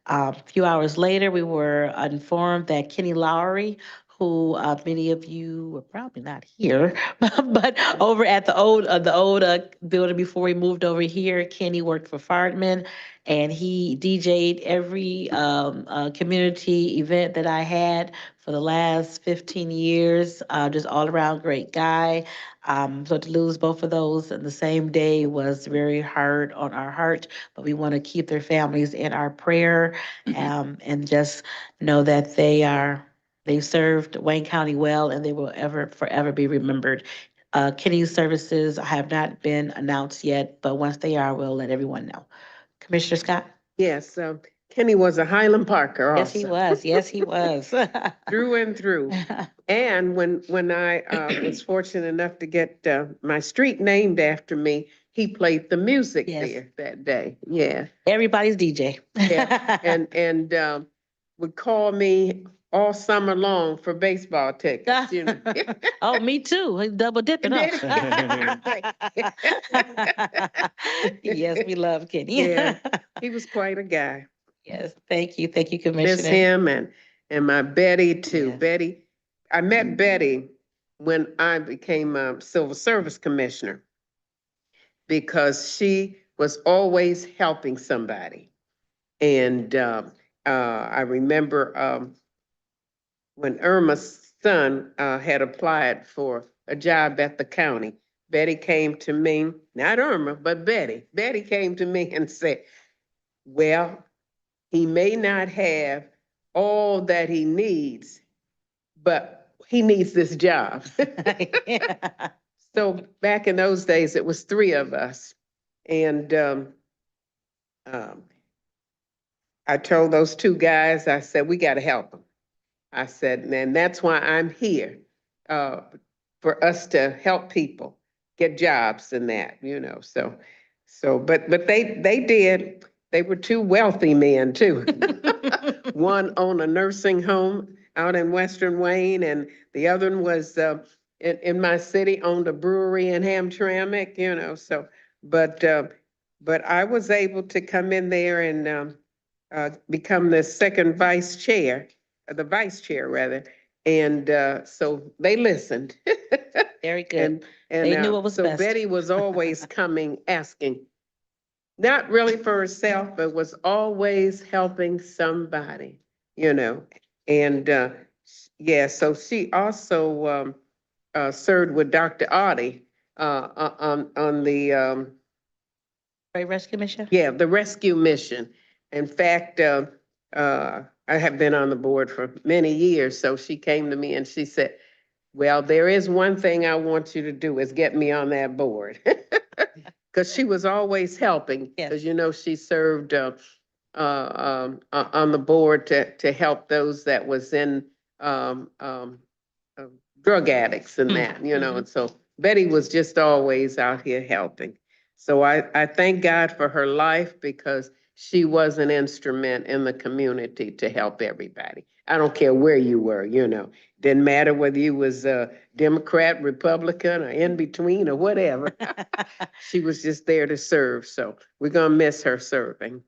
A few hours later, we were informed that Kenny Lowry, who many of you were probably not here, but over at the old building before we moved over here, Kenny worked for Fireman, and he DJ'd every community event that I had for the last 15 years. Just all around great guy. So to lose both of those in the same day was very hard on our heart, but we want to keep their families in our prayer, and just know that they served Wayne County well, and they will forever be remembered. Kenny's services have not been announced yet, but once they are, we'll let everyone know. Commissioner Scott? Yes, Kenny was a Highland Parker also. Yes, he was. Yes, he was. Through and through. And when I was fortunate enough to get my street named after me, he played the music there that day. Yeah. Everybody's DJ. Yeah. And would call me all summer long for baseball tickets, you know. Oh, me too. He's double dipping, huh? Yes, we love Kenny. Yeah, he was quite a guy. Yes, thank you. Thank you, Miss Commissioner. him and my Betty too. Yes. Betty, I met Betty when I became a civil service commissioner because she was always helping somebody. And I remember when Irma's son had applied for a job at the county, Betty came to me, not Irma, but Betty. Betty came to me and said, well, he may not have all that he needs, but he needs this job. So back in those days, it was 3 of us. And I told those 2 guys, I said, we got to help him. I said, and that's why I'm here, for us to help people get jobs and that, you know. But they did. They were 2 wealthy men too. One owned a nursing home out in Western Wayne, and the other one was in my city, owned a brewery in Hamtramck, you know. So, but I was able to come in there and become the second vice chair, the vice chair rather. And so they listened. Very good. And They knew what was so best. Betty was always coming, asking, not really for herself, but was always helping somebody, you know. And yeah, so she also served with Dr. Audie on the Rescue Mission? yeah, the rescue mission. In fact, I have been on the board for many years, so she came to me and she said, well, there is one thing I want you to do is get me on that board. Because she was always helping, because you know, she served on the board to help those that was in drug addicts and that, you know, and so Betty was just always out here helping. So I thank God for her life because she was an instrument in the community to help everybody. I don't care where you were, you know, didn't matter whether you was a Democrat, Republican, or in between or whatever. She was just there to serve. So we're gonna miss her serving.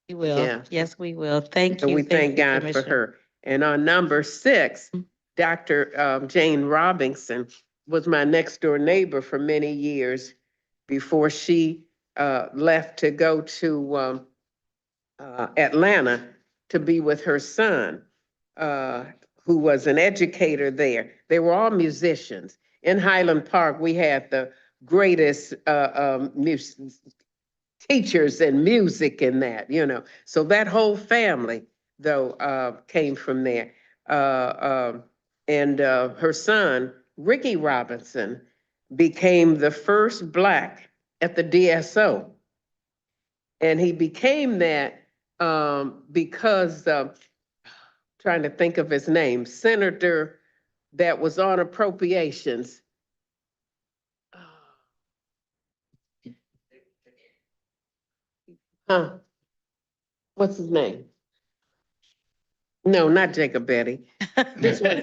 We will. Yeah. Yes, we will. Thank So you. we thank you, God for Commissioner. her. And on number 6, Dr. Jane Robinson was my next door neighbor for many years before she left to go to Atlanta to be with her son, who was an educator there. They were all musicians. In Highland Park, we had the greatest teachers and music and that, you know. So that whole family, though, came from there. And her son, Ricky Robinson, became the first Black at the DSO. And he became that because trying to think of his name, Senator that was on appropriations. Huh? What's his name? No, not Jacob Betty. This was,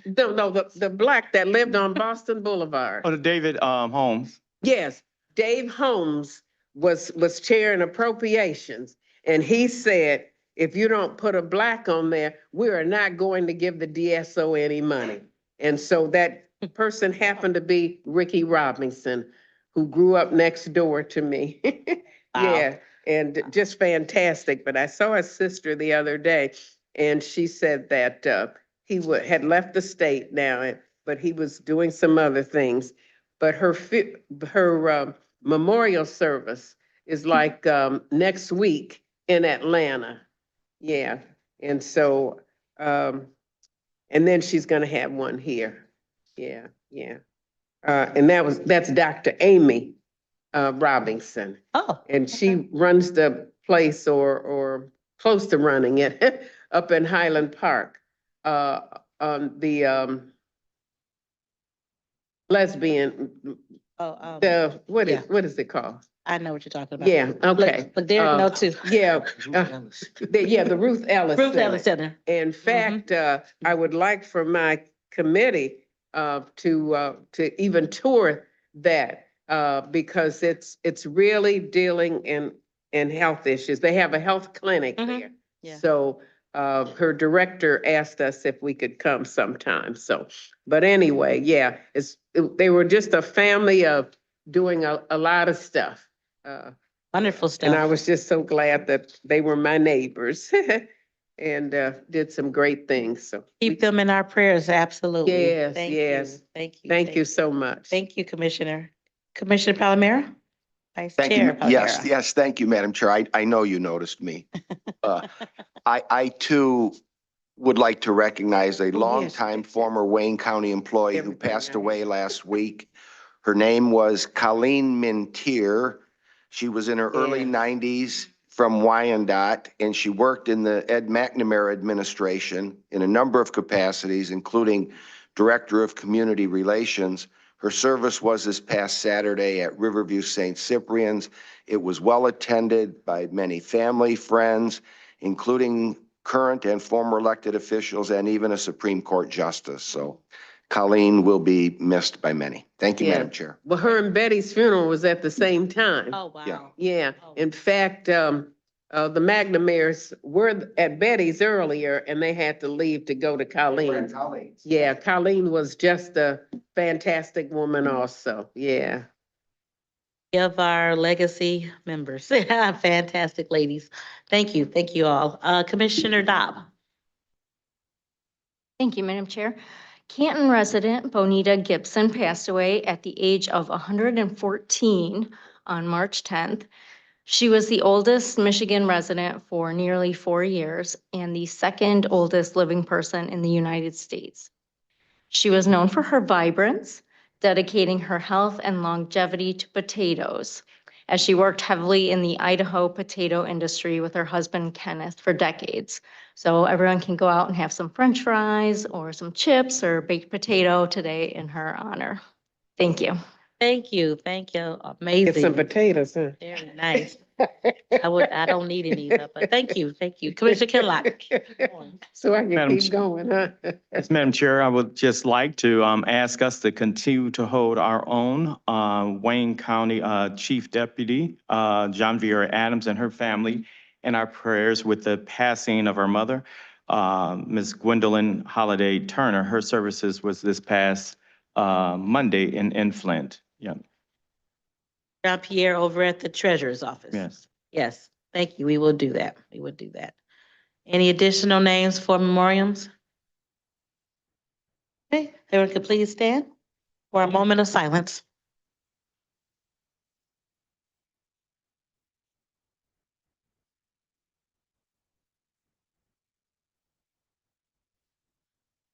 the black that lived on Boston Boulevard. Oh, the David Holmes. Yes, Dave Holmes was chairing appropriations, and he said, if you don't put a black on there, we are not going to give the DSO any money. And so that person happened to be Ricky Robinson, who grew up next door to me. Yeah, and just fantastic. But I saw his sister the other day, and she said that had left the state now, but he was doing some other things. But her memorial service is like next week in Atlanta. Yeah, and so and then she's gonna have one here. Yeah, yeah. And that's Dr. Amy Robinson. Oh. And she runs the place or close to running it up in Highland Park. On the lesbian, what is it called? I know what you're talking about. Yeah, okay. But Derek know too. Yeah, the Ruth Ellis Ruth Center. Ellis Center. In fact, I would like for my committee to even tour that because it's really dealing in health issues. They have a health clinic there. Yeah. So her director asked us if we could come sometime. So, but anyway, yeah, they were just a family of doing a lot of stuff. Wonderful stuff. And I was just so glad that they were my neighbors and did some great things. So Keep them in our prayers, absolutely. yes, Thank yes. you. Thank you. Thank you so much. Thank you, Commissioner. Commissioner Palomero? Vice Thank Chair you. Yes, Palomero. yes, thank you, Madam Chair. I know you noticed me. I too would like to recognize a longtime former Wayne County employee who passed away last week. Her name was Colleen Mintier. She was in her early 90s from Wyandotte, and she worked in the Ed McNamara administration in a number of capacities, including Director of Community Relations. Her service was this past Saturday at Riverview St. Cyprian's. It was well attended by many family, friends, including current and former elected officials, and even a Supreme Court justice. So Colleen will be missed by many. Thank you, Madam Chair. Well, her and Betty's funeral was at the same time. Oh, wow. Yeah, in fact, the McNamara's were at Betty's earlier and they had to leave to go to Colleen's. Yeah, Colleen was just a fantastic woman also, yeah. Of our legacy members. Fantastic ladies. Thank you. Thank you all. Commissioner Dobb. Thank you, Madam Chair. Canton resident Bonita Gibson passed away at the age of 114 on March 10th. She was the oldest Michigan resident for nearly 4 years and the second oldest living person in the United States. She was known for her vibrance, dedicating her health and longevity to potatoes, as she worked heavily in the Idaho potato industry with her husband Kenneth for decades. So everyone can go out and have some French fries or some chips or baked potato today in her honor. Thank you. Thank you. Thank you. Amazing. Get some potatoes, huh? Very nice. I don't need any, but thank you. Thank you. Commissioner Kinlock. So I can Madam keep going, huh? Yes, Madam Chair, I would just like to ask us to continue to hold our own Wayne County Chief Deputy, John Vera Adams and her family in our prayers with the passing of our mother, Ms. Gwendolyn Holiday Turner. Her services was this past Monday in Flint. Yeah. Jean-Pierre over at the Treasurer's Office. Yes. Yes. Thank you. We will do that. We will do that. Any additional names for memoriams? Okay, everyone could please stand for a moment of silence.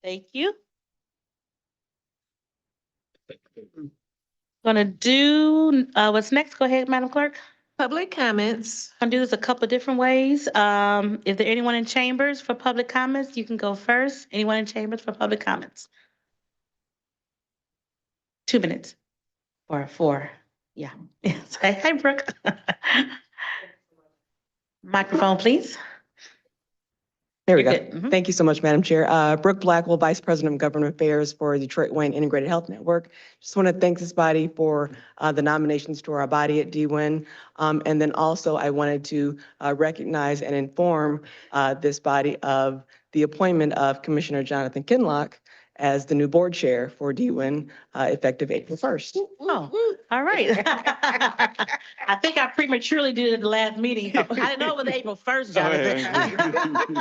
Thank you. Gonna do, what's next? Go ahead, Madam Clerk. Public comments. I'll do this a couple of different ways. Is there anyone in chambers for public comments? You can go first. Anyone in chambers for public comments? 2 minutes or 4. Yeah. Say hi, Brooke. Microphone, please. There we go. You're good. Mhm. Thank you so much, Madam Chair. Brooke Blackwell, Vice President of Government Affairs for Detroit Wayne Integrated Health Network. Just want to thank this body for the nominations to our body at DWIN. And then also I wanted to recognize and inform this body of the appointment of Commissioner Jonathan Kinlock as the new board chair for DWIN effective April 1st. Oh, all right. I think I prematurely did it at the last meeting. I didn't know it was April 1st, Jonathan.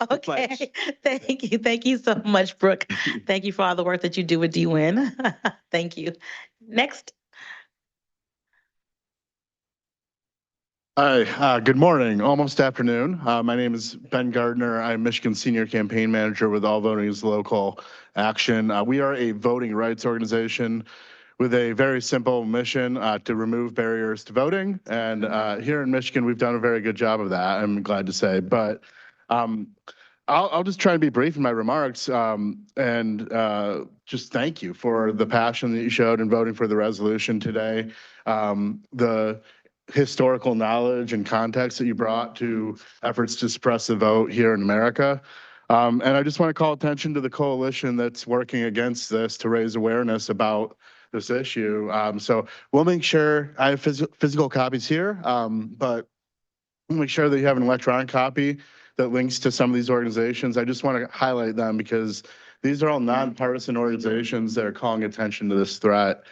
Okay, thank you. Thank you so much, Brooke. Thank you for all the work that you do with DWIN. Thank you. Next. Hi, good morning, almost afternoon. My name is Ben Gardner. I'm Michigan Senior Campaign Manager with All Voting is Local Action. We are a voting rights organization with a very simple mission to remove barriers to voting. And here in Michigan, we've done a very good job of that, I'm glad to say. But I'll just try and be brief in my remarks and just thank you for the passion that you showed in voting for the resolution today. The historical knowledge and context that you brought to efforts to suppress the vote here in America. And I just want to call attention to the coalition that's working against this to raise awareness about this issue. So we'll make sure I have physical copies here, but we'll make sure that you have an electronic copy that links to some of these organizations. I just want to highlight them because these are all nonpartisan organizations that are calling attention to this threat.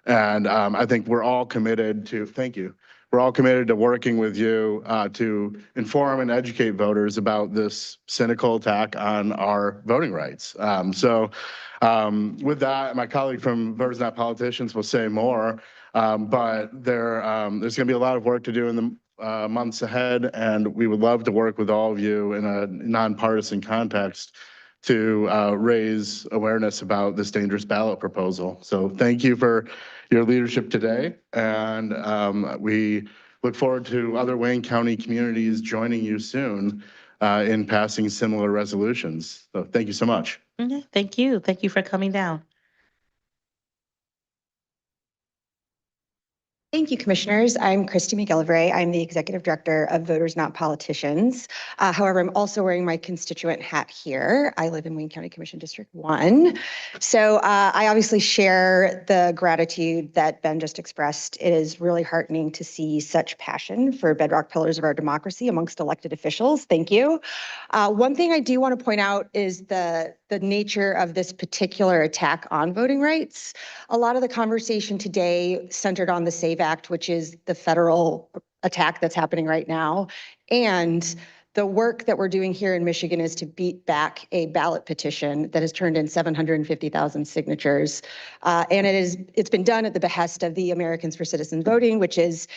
And I think we're all committed to, thank you. We're all committed to working with you to inform and educate voters about this cynical attack on our voting rights. With that, my colleague from Voters Not Politicians will say more, but there's going to be a lot of work to do in the months ahead, and we would love to work with all of you in a nonpartisan context to raise awareness about this dangerous ballot proposal. So thank you for your leadership today, and we look forward to other Wayne County communities joining you soon in passing similar resolutions. So thank you so much. Thank you. Thank you for coming down. Thank you, Commissioners. I'm Christy McGillivray. I'm the Executive Director of Voters Not Politicians. However, I'm also wearing my constituent hat here. I live in Wayne County Commission District 1. So I obviously share the gratitude that Ben just expressed. It is really heartening to see such passion for bedrock pillars of our democracy amongst elected officials. Thank you. One thing I do want to point out is the nature of this particular attack on voting rights. A lot of the conversation today centered on the SAVE Act, which is the federal attack that's happening right now. And the work that we're doing here in Michigan is to beat back a ballot petition that has turned in 750,000 signatures. And it's been done at the behest of the Americans for Citizen Voting, which is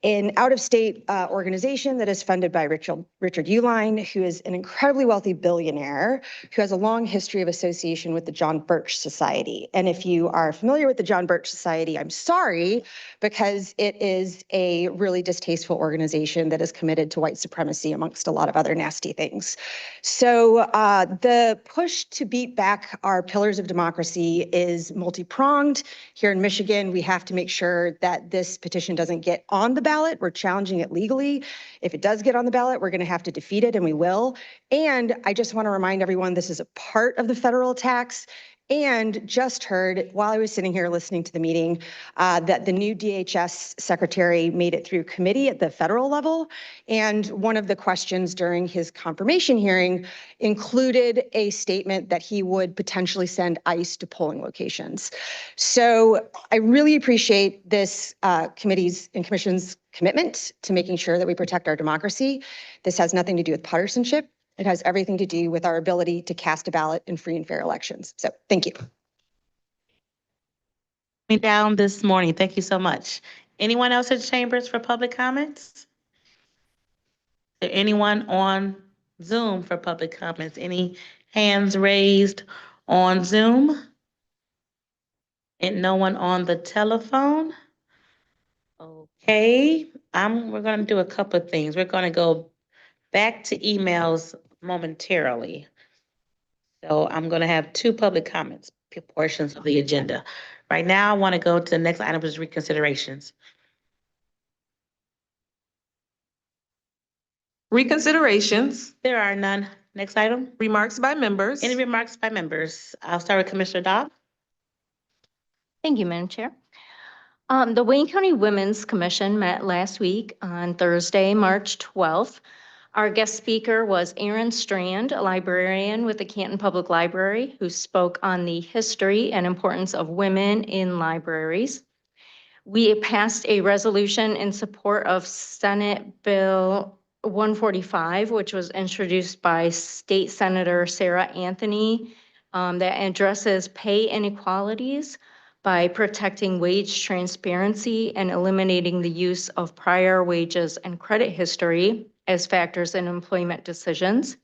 an out-of-state organization that is funded by Richard Uihlein, who is an incredibly wealthy billionaire who has a long history of association with the John Birch Society. And if you are familiar with the John Birch Society, I'm sorry, because it is a really distasteful organization that is committed to white supremacy amongst a lot of other nasty things. So the push to beat back our pillars of democracy is multi-pronged. Here in Michigan, we have to make sure that this petition doesn't get on the ballot. We're challenging it legally. If it does get on the ballot, we're going to have to defeat it, and we will. And I just want to remind everyone, this is a part of the federal attacks. And just heard while I was sitting here listening to the meeting that the new DHS secretary made it through committee at the federal level. And one of the questions during his confirmation hearing included a statement that he would potentially send ICE to polling locations. So I really appreciate this committee's and commission's commitment to making sure that we protect our democracy. This has nothing to do with partisanship. It has everything to do with our ability to cast a ballot in free and fair elections. So thank you. Down this morning. Thank you so much. Anyone else in chambers for public comments? Is there anyone on Zoom for public comments? Any hands raised on Zoom? And no one on the telephone? Okay, we're gonna do a couple of things. We're gonna go back to emails momentarily. So I'm gonna have two public comments, portions of the agenda. Right now, I want to go to the next item, which is reconsiderations. Reconsiderations, There are none. Next item. remarks by members. Any remarks by members? I'll start with Commissioner Dobb. Thank you, Madam Chair. The Wayne County Women's Commission met last week on Thursday, March 12th. Our guest speaker was Erin Strand, a librarian with the Canton Public Library, who spoke on the history and importance of women in libraries. We passed a resolution in support of Senate Bill 145, which was introduced by State Senator Sarah Anthony, that addresses pay inequalities by protecting wage transparency and eliminating the use of prior wages and credit history as factors in employment decisions.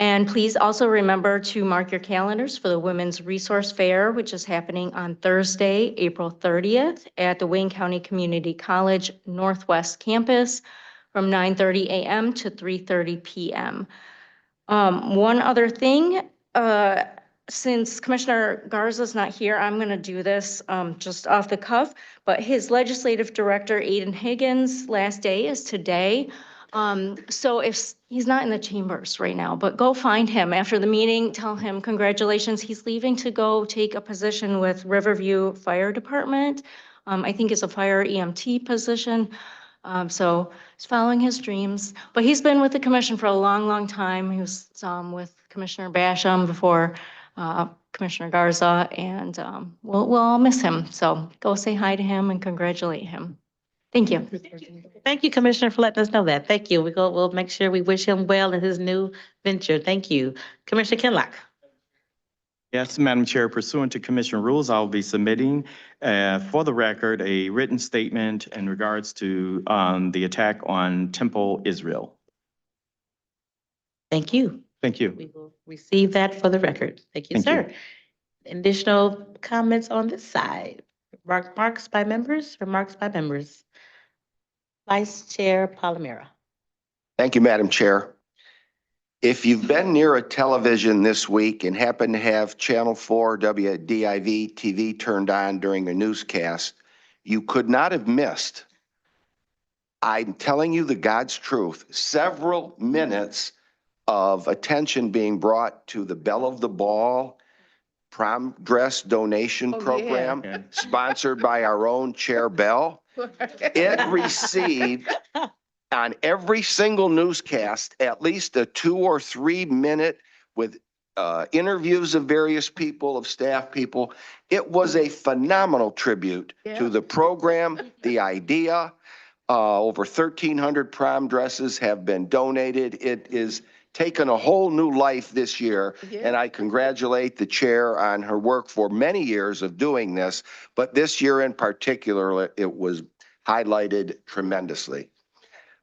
And please also remember to mark your calendars for the Women's Resource Fair, which is happening on Thursday, April 30th at the Wayne County Community College Northwest Campus from 9:30 a.m. to 3:30 p.m. One other thing, since Commissioner Garza's not here, I'm going to do this just off the cuff, but his legislative director, Aiden Higgins, last day is today. So if he's not in the chambers right now, but go find him after the meeting, tell him congratulations. He's leaving to go take a position with Riverview Fire Department. I think it's a fire EMT position. So he's following his dreams, but he's been with the commission for a long, long time. He was with Commissioner Basham before Commissioner Garza, and we'll all miss him. So go say hi to him and congratulate him. Thank you. Thank you, Commissioner, for letting us know that. Thank you. We'll make sure we wish him well in his new venture. Thank you. Commissioner Kinlock. Yes, Madam Chair, pursuant to commission rules, I'll be submitting for the record a written statement in regards to the attack on Temple, Israel. Thank you. Thank you. We will receive that for the record. Thank you, Thank sir. Additional comments on this side? Remarks by members? Remarks by members? Vice Chair Palomero. Thank you, Madam Chair. If you've been near a television this week and happen to have Channel 4 WDIV TV turned on during a newscast, you could not have missed, I'm telling you the God's truth, several minutes of attention being brought to the Belle of the Ball prom dress donation program sponsored by our own Chair Bell. It received on every single newscast at least a 2 or 3 minute with interviews of various people, of staff people. It was a phenomenal tribute to the program, the idea. Over 1,300 prom dresses have been donated. It is taken a whole new life this year, and I congratulate the chair on her work for many years of doing this, but this year in particular, it was highlighted tremendously.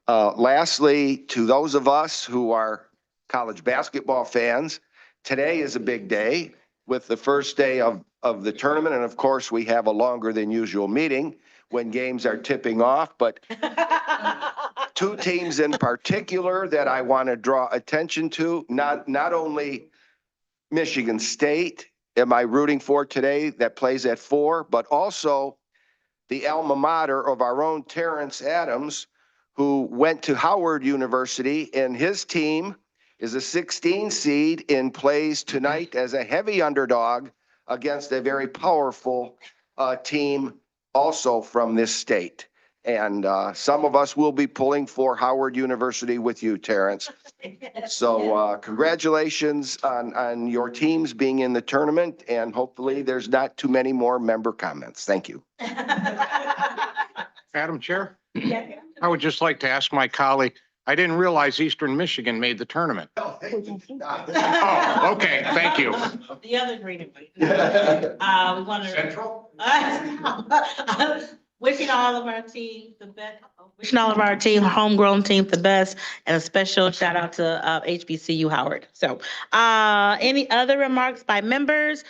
Lastly, to those of us who are college basketball fans, today is a big day with the first day of the tournament, and of course, we have a longer than usual meeting when games are tipping off, but two teams in particular that I want to draw attention to, not only Michigan State am I rooting for today that plays at 4, but also the alma mater of our own Terrence Adams, who went to Howard University, and his team is a 16 seed and plays tonight as a heavy underdog against a very powerful team also from this state. And some of us will be pulling for Howard University with you, Terrence. So congratulations on your teams being in the tournament, and hopefully there's not too many more member comments. Thank you. Madam Chair, I would just like to ask my colleague, I didn't realize Eastern Michigan made the tournament. Oh, okay, thank you. The other green and we want to Central. Wishing all of our teams the best. Wishing all of our team, homegrown team, the best, and a special shout out to HBCU Howard. So, any other remarks by members?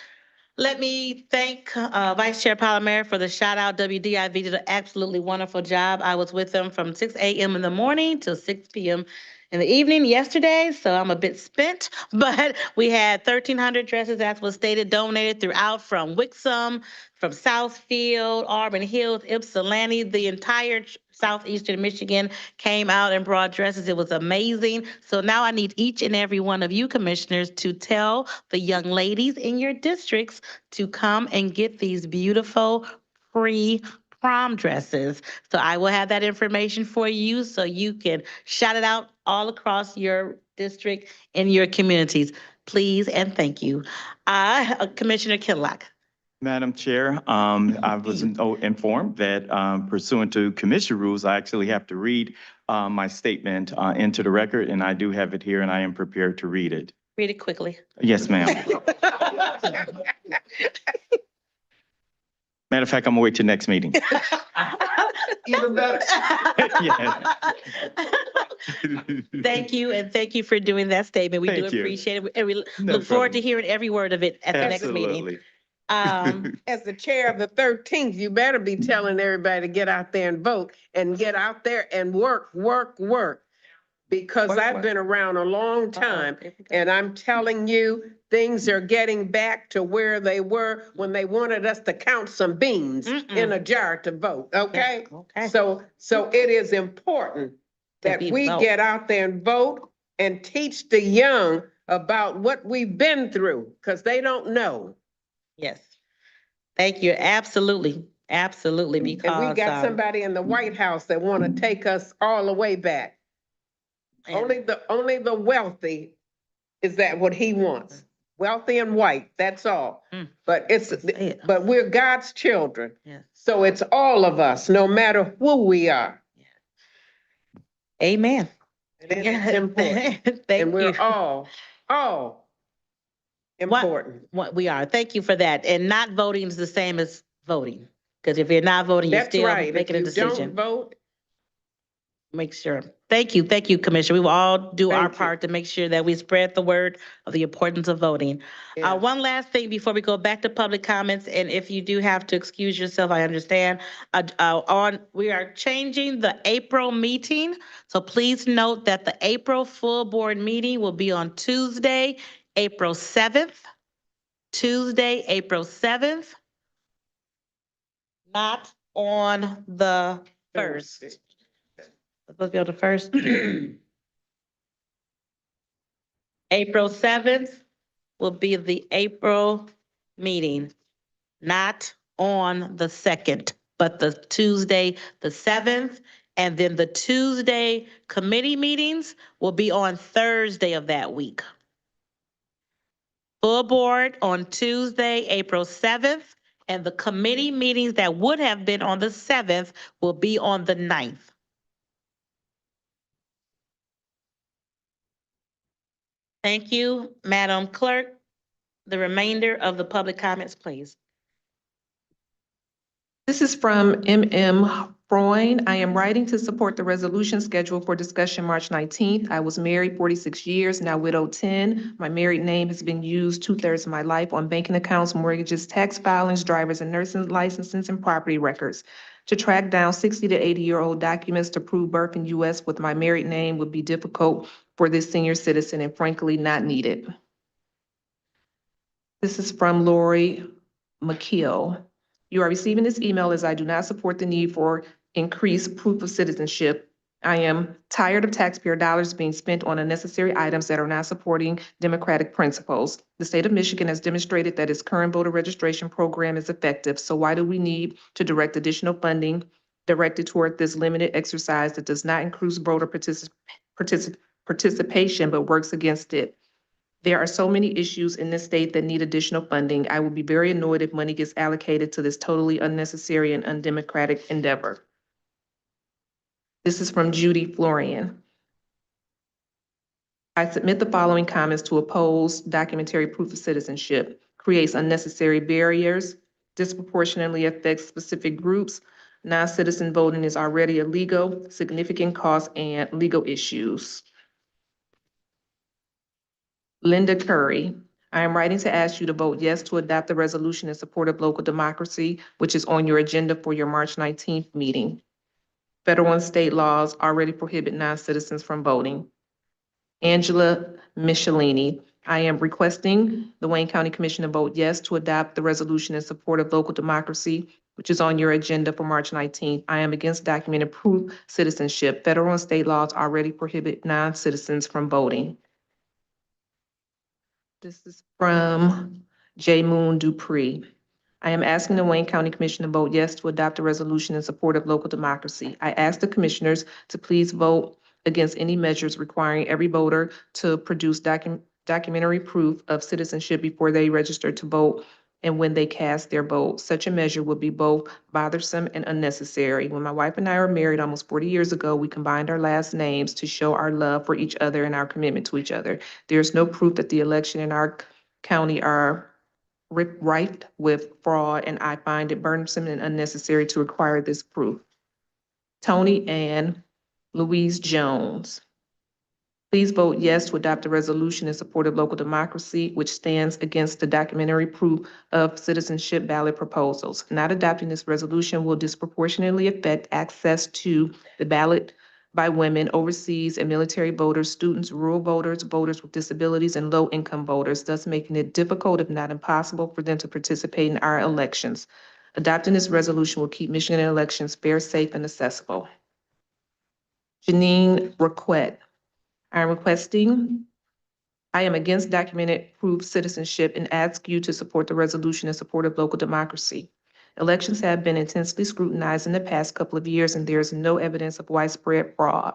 Let me thank Vice Chair Palmer for the shout out. WDIV did an absolutely wonderful job. I was with them from 6 a.m. in the morning till 6 p.m. in the evening yesterday, so I'm a bit spent, but we had 1,300 dresses, as was stated, donated throughout from Wixom, from Southfield, Auburn Hills, Ypsilanti, the entire southeastern Michigan came out and brought dresses. It was amazing. So now I need each and every one of you commissioners to tell the young ladies in your districts to come and get these beautiful free prom dresses. So I will have that information for you so you can shout it out all across your district and your communities. Please and thank you. Commissioner Kinlock. Madam Chair, I was informed that pursuant to commission rules, I actually have to read my statement into the record, and I do have it here, and I am prepared to read it. Read it quickly. Yes, ma'am. Matter of fact, I'm gonna wait till next meeting. Even better. Yeah. Thank you, and thank you for doing that statement. We do Thank you. appreciate it, and we No look forward to problem. hearing every word of it at the next meeting. Absolutely. As the chair of the 13th, you better be telling everybody to get out there and vote and get out there and work. Because I've been around a long time and I'm telling you, things are getting back to where they were when they wanted us to count some beans in a jar to vote, okay? Okay. So it is important that we vote. get out there and vote and teach the young about what we've been through, because they don't know. Yes. Thank you. Absolutely. Absolutely. Because And we got somebody in the White House that want to take us all the way back. Only the wealthy is that what he wants. Wealthy and white, that's all. But but we're God's children. Yes. So it's all of us, no matter who we are. Amen. And it's important. And we're all important. What we are. Thank you for that. And not voting is the same as voting. Because if you're not voting, you're That's still right. making a If you decision. don't vote, Make sure. Thank you, Commissioner. We will all do our Thank you. part to make sure that we spread the word of the importance of voting. Yeah. One last thing before we go back to public comments, and if you do have to excuse yourself, I understand. We are changing the April meeting, so please note that the April full board meeting will be on Tuesday, April 7th. Tuesday, April 7th. Not on the 1st. Supposed to be on the 1st. April 7th will be the April meeting, not on the 2nd, but the Tuesday, the 7th. And then the Tuesday committee meetings will be on Thursday of that week. Full board on Tuesday, April 7th, and the committee meetings that would have been on the 7th will be on the 9th. Thank you, Madam Clerk. The remainder of the public comments, please. This is from M.M. Freund. I am writing to support the resolution scheduled for discussion March 19th. I was married 46 years, now widowed 10. My married name has been used 2/3 of my life on banking accounts, mortgages, tax filings, driver's and nursing licenses, and property records. To track down 60 to 80-year-old documents to prove birth in U.S. with my married name would be difficult for this senior citizen and frankly not needed. This is from Lori McKeel. You are receiving this email as I do not support the need for increased proof of citizenship. I am tired of taxpayer dollars being spent on unnecessary items that are not supporting democratic principles. The state of Michigan has demonstrated that its current voter registration program is effective, so why do we need to direct additional funding directed toward this limited exercise that does not increase voter participation but works against it? There are so many issues in this state that need additional funding. I will be very annoyed if money gets allocated to this totally unnecessary and undemocratic endeavor. This is from Judy Florian. I submit the following comments to oppose documentary proof of citizenship. Creates unnecessary barriers, disproportionately affects specific groups. Non-citizen voting is already illegal, significant costs and legal issues. Linda Curry. I am writing to ask you to vote yes to adopt the resolution in support of local democracy, which is on your agenda for your March 19th meeting. Federal and state laws already prohibit non-citizens from voting. Angela Michelini. I am requesting the Wayne County Commission to vote yes to adopt the resolution in support of local democracy, which is on your agenda for March 19th. I am against documented proof citizenship. Federal and state laws already prohibit non-citizens from voting. This is from J. Moon Dupree. I am asking the Wayne County Commission to vote yes to adopt a resolution in support of local democracy. I ask the commissioners to please vote against any measures requiring every voter to produce documentary proof of citizenship before they register to vote and when they cast their vote. Such a measure would be both bothersome and unnecessary. When my wife and I were married almost 40 years ago, we combined our last names to show our love for each other and our commitment to each other. There's no proof that the election in our county are rife with fraud, and I find it burdensome and unnecessary to require this proof. Tony Ann Louise Jones. Please vote yes to adopt a resolution in support of local democracy, which stands against the documentary proof of citizenship ballot proposals. Not adopting this resolution will disproportionately affect access to the ballot by women, overseas and military voters, students, rural voters, voters with disabilities, and low-income voters, thus making it difficult, if not impossible, for them to participate in our elections. Adopting this resolution will keep Michigan elections fair, safe, and accessible. Janine Raquette. I am against documented proof citizenship and ask you to support the resolution in support of local democracy. Elections have been intensely scrutinized in the past couple of years, and there is no evidence of widespread fraud.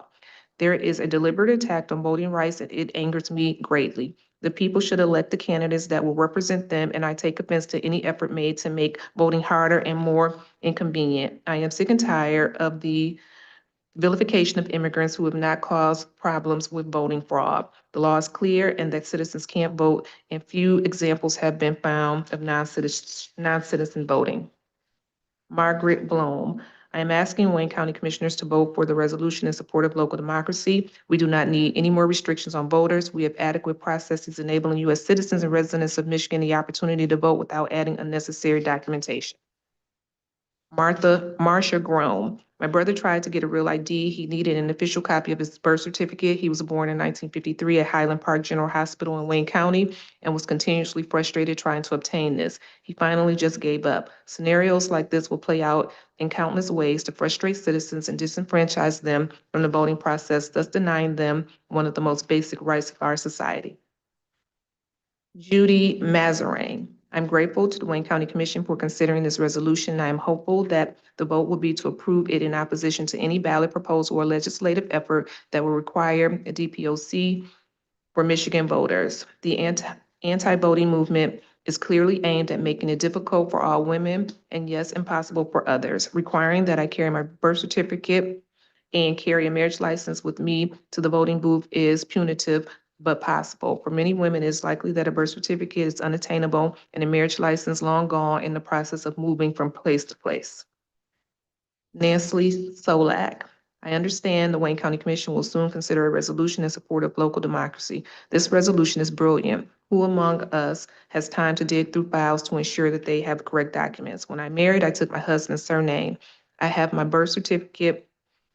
There is a deliberate attack on voting rights, and it angers me greatly. The people should elect the candidates that will represent them, and I take offense to any effort made to make voting harder and more inconvenient. I am sick and tired of the vilification of immigrants who have not caused problems with voting fraud. The law is clear and that citizens can't vote, and few examples have been found of non-citizen voting. Margaret Bloom. I am asking Wayne County Commissioners to vote for the resolution in support of local democracy. We do not need any more restrictions on voters. We have adequate processes enabling U.S. citizens and residents of Michigan the opportunity to vote without adding unnecessary documentation. Marsha Grome. My brother tried to get a real ID. He needed an official copy of his birth certificate. He was born in 1953 at Highland Park General Hospital in Wayne County and was continuously frustrated trying to obtain this. He finally just gave up. Scenarios like this will play out in countless ways to frustrate citizens and disenfranchise them from the voting process, thus denying them one of the most basic rights of our society. Judy Mazarane. I'm grateful to the Wayne County Commission for considering this resolution. I am hopeful that the vote will be to approve it in opposition to any ballot proposal or legislative effort that will require a DPOC for Michigan voters. The anti-voting movement is clearly aimed at making it difficult for all women and, yes, impossible for others. Requiring that I carry my birth certificate and carry a marriage license with me to the voting booth is punitive but possible. For many women, it's likely that a birth certificate is unattainable and a marriage license long gone in the process of moving from place to place. Nancy Solak. I understand the Wayne County Commission will soon consider a resolution in support of local democracy. This resolution is brilliant. Who among us has time to dig through files to ensure that they have correct documents? When I married, I took my husband's surname. I have my birth certificate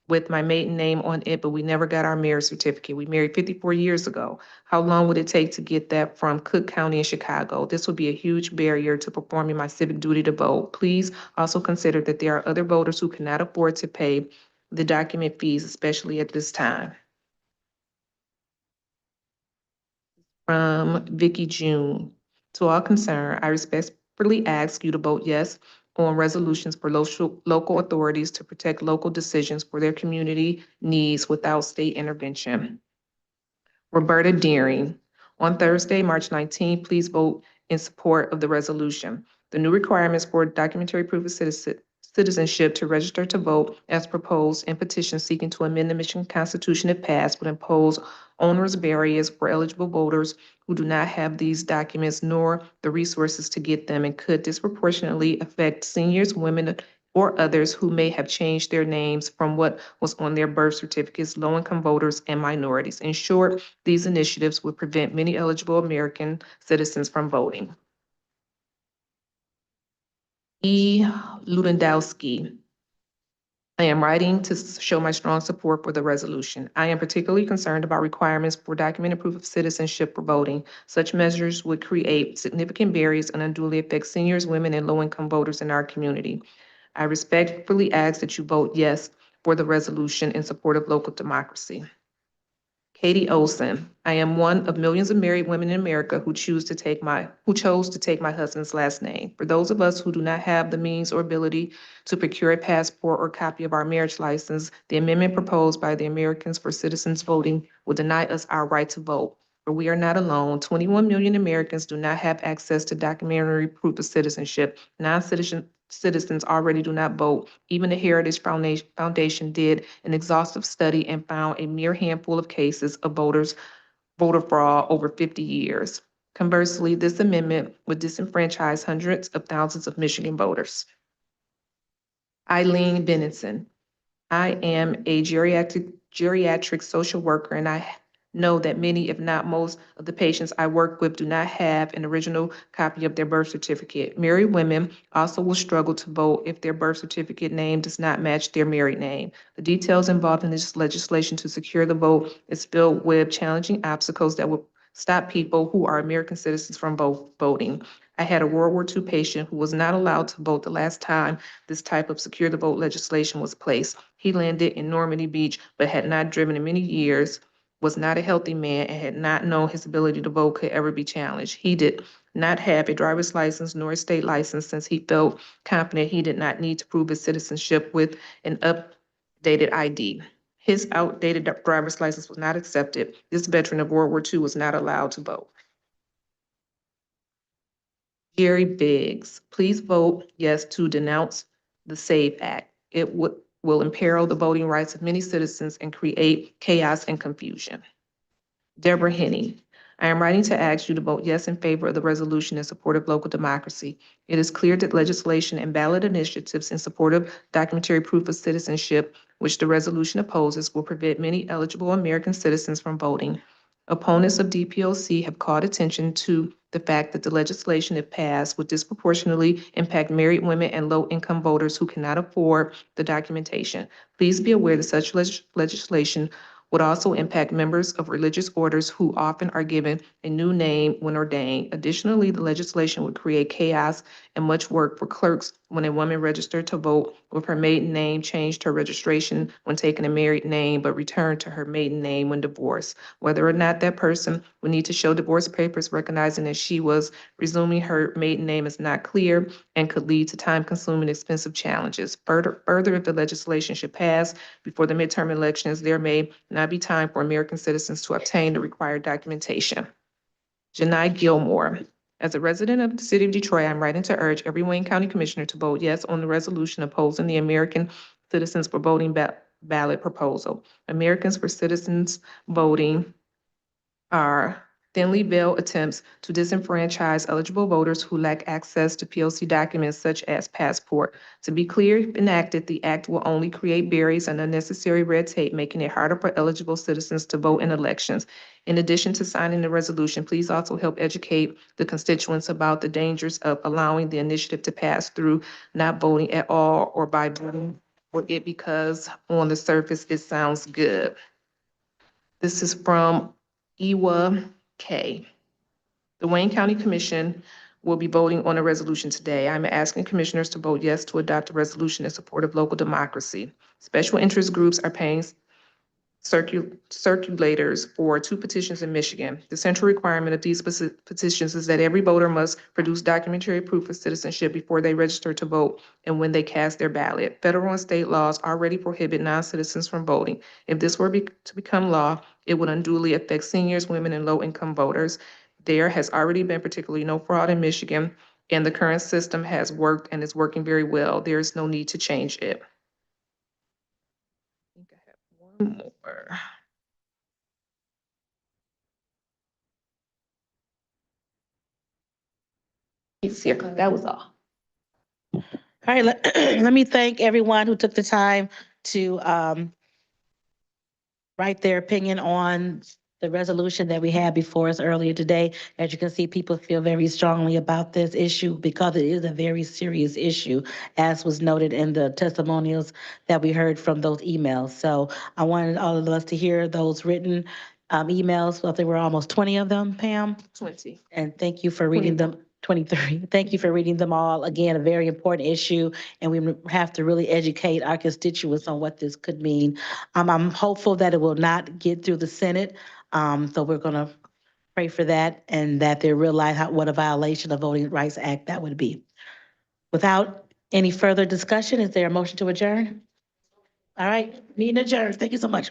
with my maiden name on it, but we never got our marriage certificate. We married 54 years ago. How long would it take to get that from Cook County in Chicago? This would be a huge barrier to performing my civic duty to vote. Please also consider that there are other voters who cannot afford to pay the document fees, especially at this time. From Vicky June. To all concerned, I respectfully ask you to vote yes on resolutions for local authorities to protect local decisions for their community needs without state intervention. Roberta Deering. On Thursday, March 19th, please vote in support of the resolution. The new requirements for documentary proof of citizenship to register to vote as proposed in petition seeking to amend the Michigan Constitution if passed would impose onerous barriers for eligible voters who do not have these documents nor the resources to get them and could disproportionately affect seniors, women or others who may have changed their names from what was on their birth certificates, low-income voters, and minorities. In short, these initiatives would prevent many eligible American citizens from voting. E. Ludendowski. I am writing to show my strong support for the resolution. I am particularly concerned about requirements for documented proof of citizenship for voting. Such measures would create significant barriers and unduly affect seniors, women, and low-income voters in our community. I respectfully ask that you vote yes for the resolution in support of local democracy. Katie Olson, I am one of millions of married women in America who chose to take my husband's last name. For those of us who do not have the means or ability to procure a passport or copy of our marriage license, the amendment proposed by the Americans for Citizens Voting will deny us our right to vote. For we are not alone. 21 million Americans do not have access to documentary proof of citizenship. Citizens already do not vote. Even the Heritage Foundation did an exhaustive study and found a mere handful of cases of voter fraud over 50 years. Conversely, this amendment would disenfranchise hundreds of thousands of Michigan voters. Eileen Bennington. I am a geriatric social worker, and I know that many, if not most, of the patients I work with do not have an original copy of their birth certificate. Married women also will struggle to vote if their birth certificate name does not match their married name. The details involved in this legislation to secure the vote is filled with challenging obstacles that will stop people who are American citizens from voting. I had a World War II patient who was not allowed to vote the last time this type of secure the vote legislation was placed. He landed in Normandy Beach, but had not driven in many years, was not a healthy man, and had not known his ability to vote could ever be challenged. He did not have a driver's license nor a state license since he felt confident he did not need to prove his citizenship with an updated ID. His outdated driver's license was not accepted. This veteran of World War II was not allowed to vote. Jerry Biggs, please vote yes to denounce the SAVE Act. It will imperil the voting rights of many citizens and create chaos and confusion. Deborah Henney, I am writing to ask you to vote yes in favor of the resolution in support of local democracy. It is clear that legislation and ballot initiatives in support of documentary proof of citizenship, which the resolution opposes, will prevent many eligible American citizens from voting. Opponents of DPOC have called attention to the fact that the legislation, if passed, would disproportionately impact married women and low-income voters who cannot afford the documentation. Please be aware that such legislation would also impact members of religious orders who often are given a new name when ordained. Additionally, the legislation would create chaos and much work for clerks when a woman registered to vote with her maiden name changed her registration when taking a married name, but returned to her maiden name when divorced. Whether or not that person would need to show divorce papers recognizing that she was resuming her maiden name is not clear and could lead to time-consuming, expensive challenges. Further, if the legislation should pass before the midterm elections, there may not be time for American citizens to obtain the required documentation. Janai Gilmore. As a resident of the city of Detroit, I'm writing to urge every Wayne County Commissioner to vote yes on the resolution opposing the American Citizens for Voting ballot proposal. Americans for Citizens Voting are thinly veiled attempts to disenfranchise eligible voters who lack access to POC documents such as passport. To be clear, if enacted, the act will only create barriers and unnecessary red tape, making it harder for eligible citizens to vote in elections. In addition to signing the resolution, please also help educate the constituents about the dangers of allowing the initiative to pass through not voting at all or by voting for it because on the surface it sounds good. This is from Ewa K. The Wayne County Commission will be voting on a resolution today. I'm asking commissioners to vote yes to adopt a resolution in support of local democracy. Special interest groups are paying circulators for 2 petitions in Michigan. The central requirement of these petitions is that every voter must produce documentary proof of citizenship before they register to vote and when they cast their ballot. Federal and state laws already prohibit non-citizens from voting. If this were to become law, it would unduly affect seniors, women, and low-income voters. There has already been particularly no fraud in Michigan, and the current system has worked and is working very well. There is no need to change it. I think I have one more. It's here. That was all. All right, let me thank everyone who took the time to write their opinion on the resolution that we had before us earlier today. As you can see, people feel very strongly about this issue because it is a very serious issue, as was noted in the testimonials that we heard from those emails. So I wanted all of us to hear those written emails. I think we're almost 20 of them, Pam. 20. And thank you for reading them. 23. Thank you for reading them all. Again, a very important issue, and we have to really educate our constituents on what this could mean. I'm hopeful that it will not get through the Senate. So we're going to pray for that and that they realize what a violation of Voting Rights Act that would be. Without any further discussion, is there a motion to adjourn? All right, meeting adjourned. Thank you so much.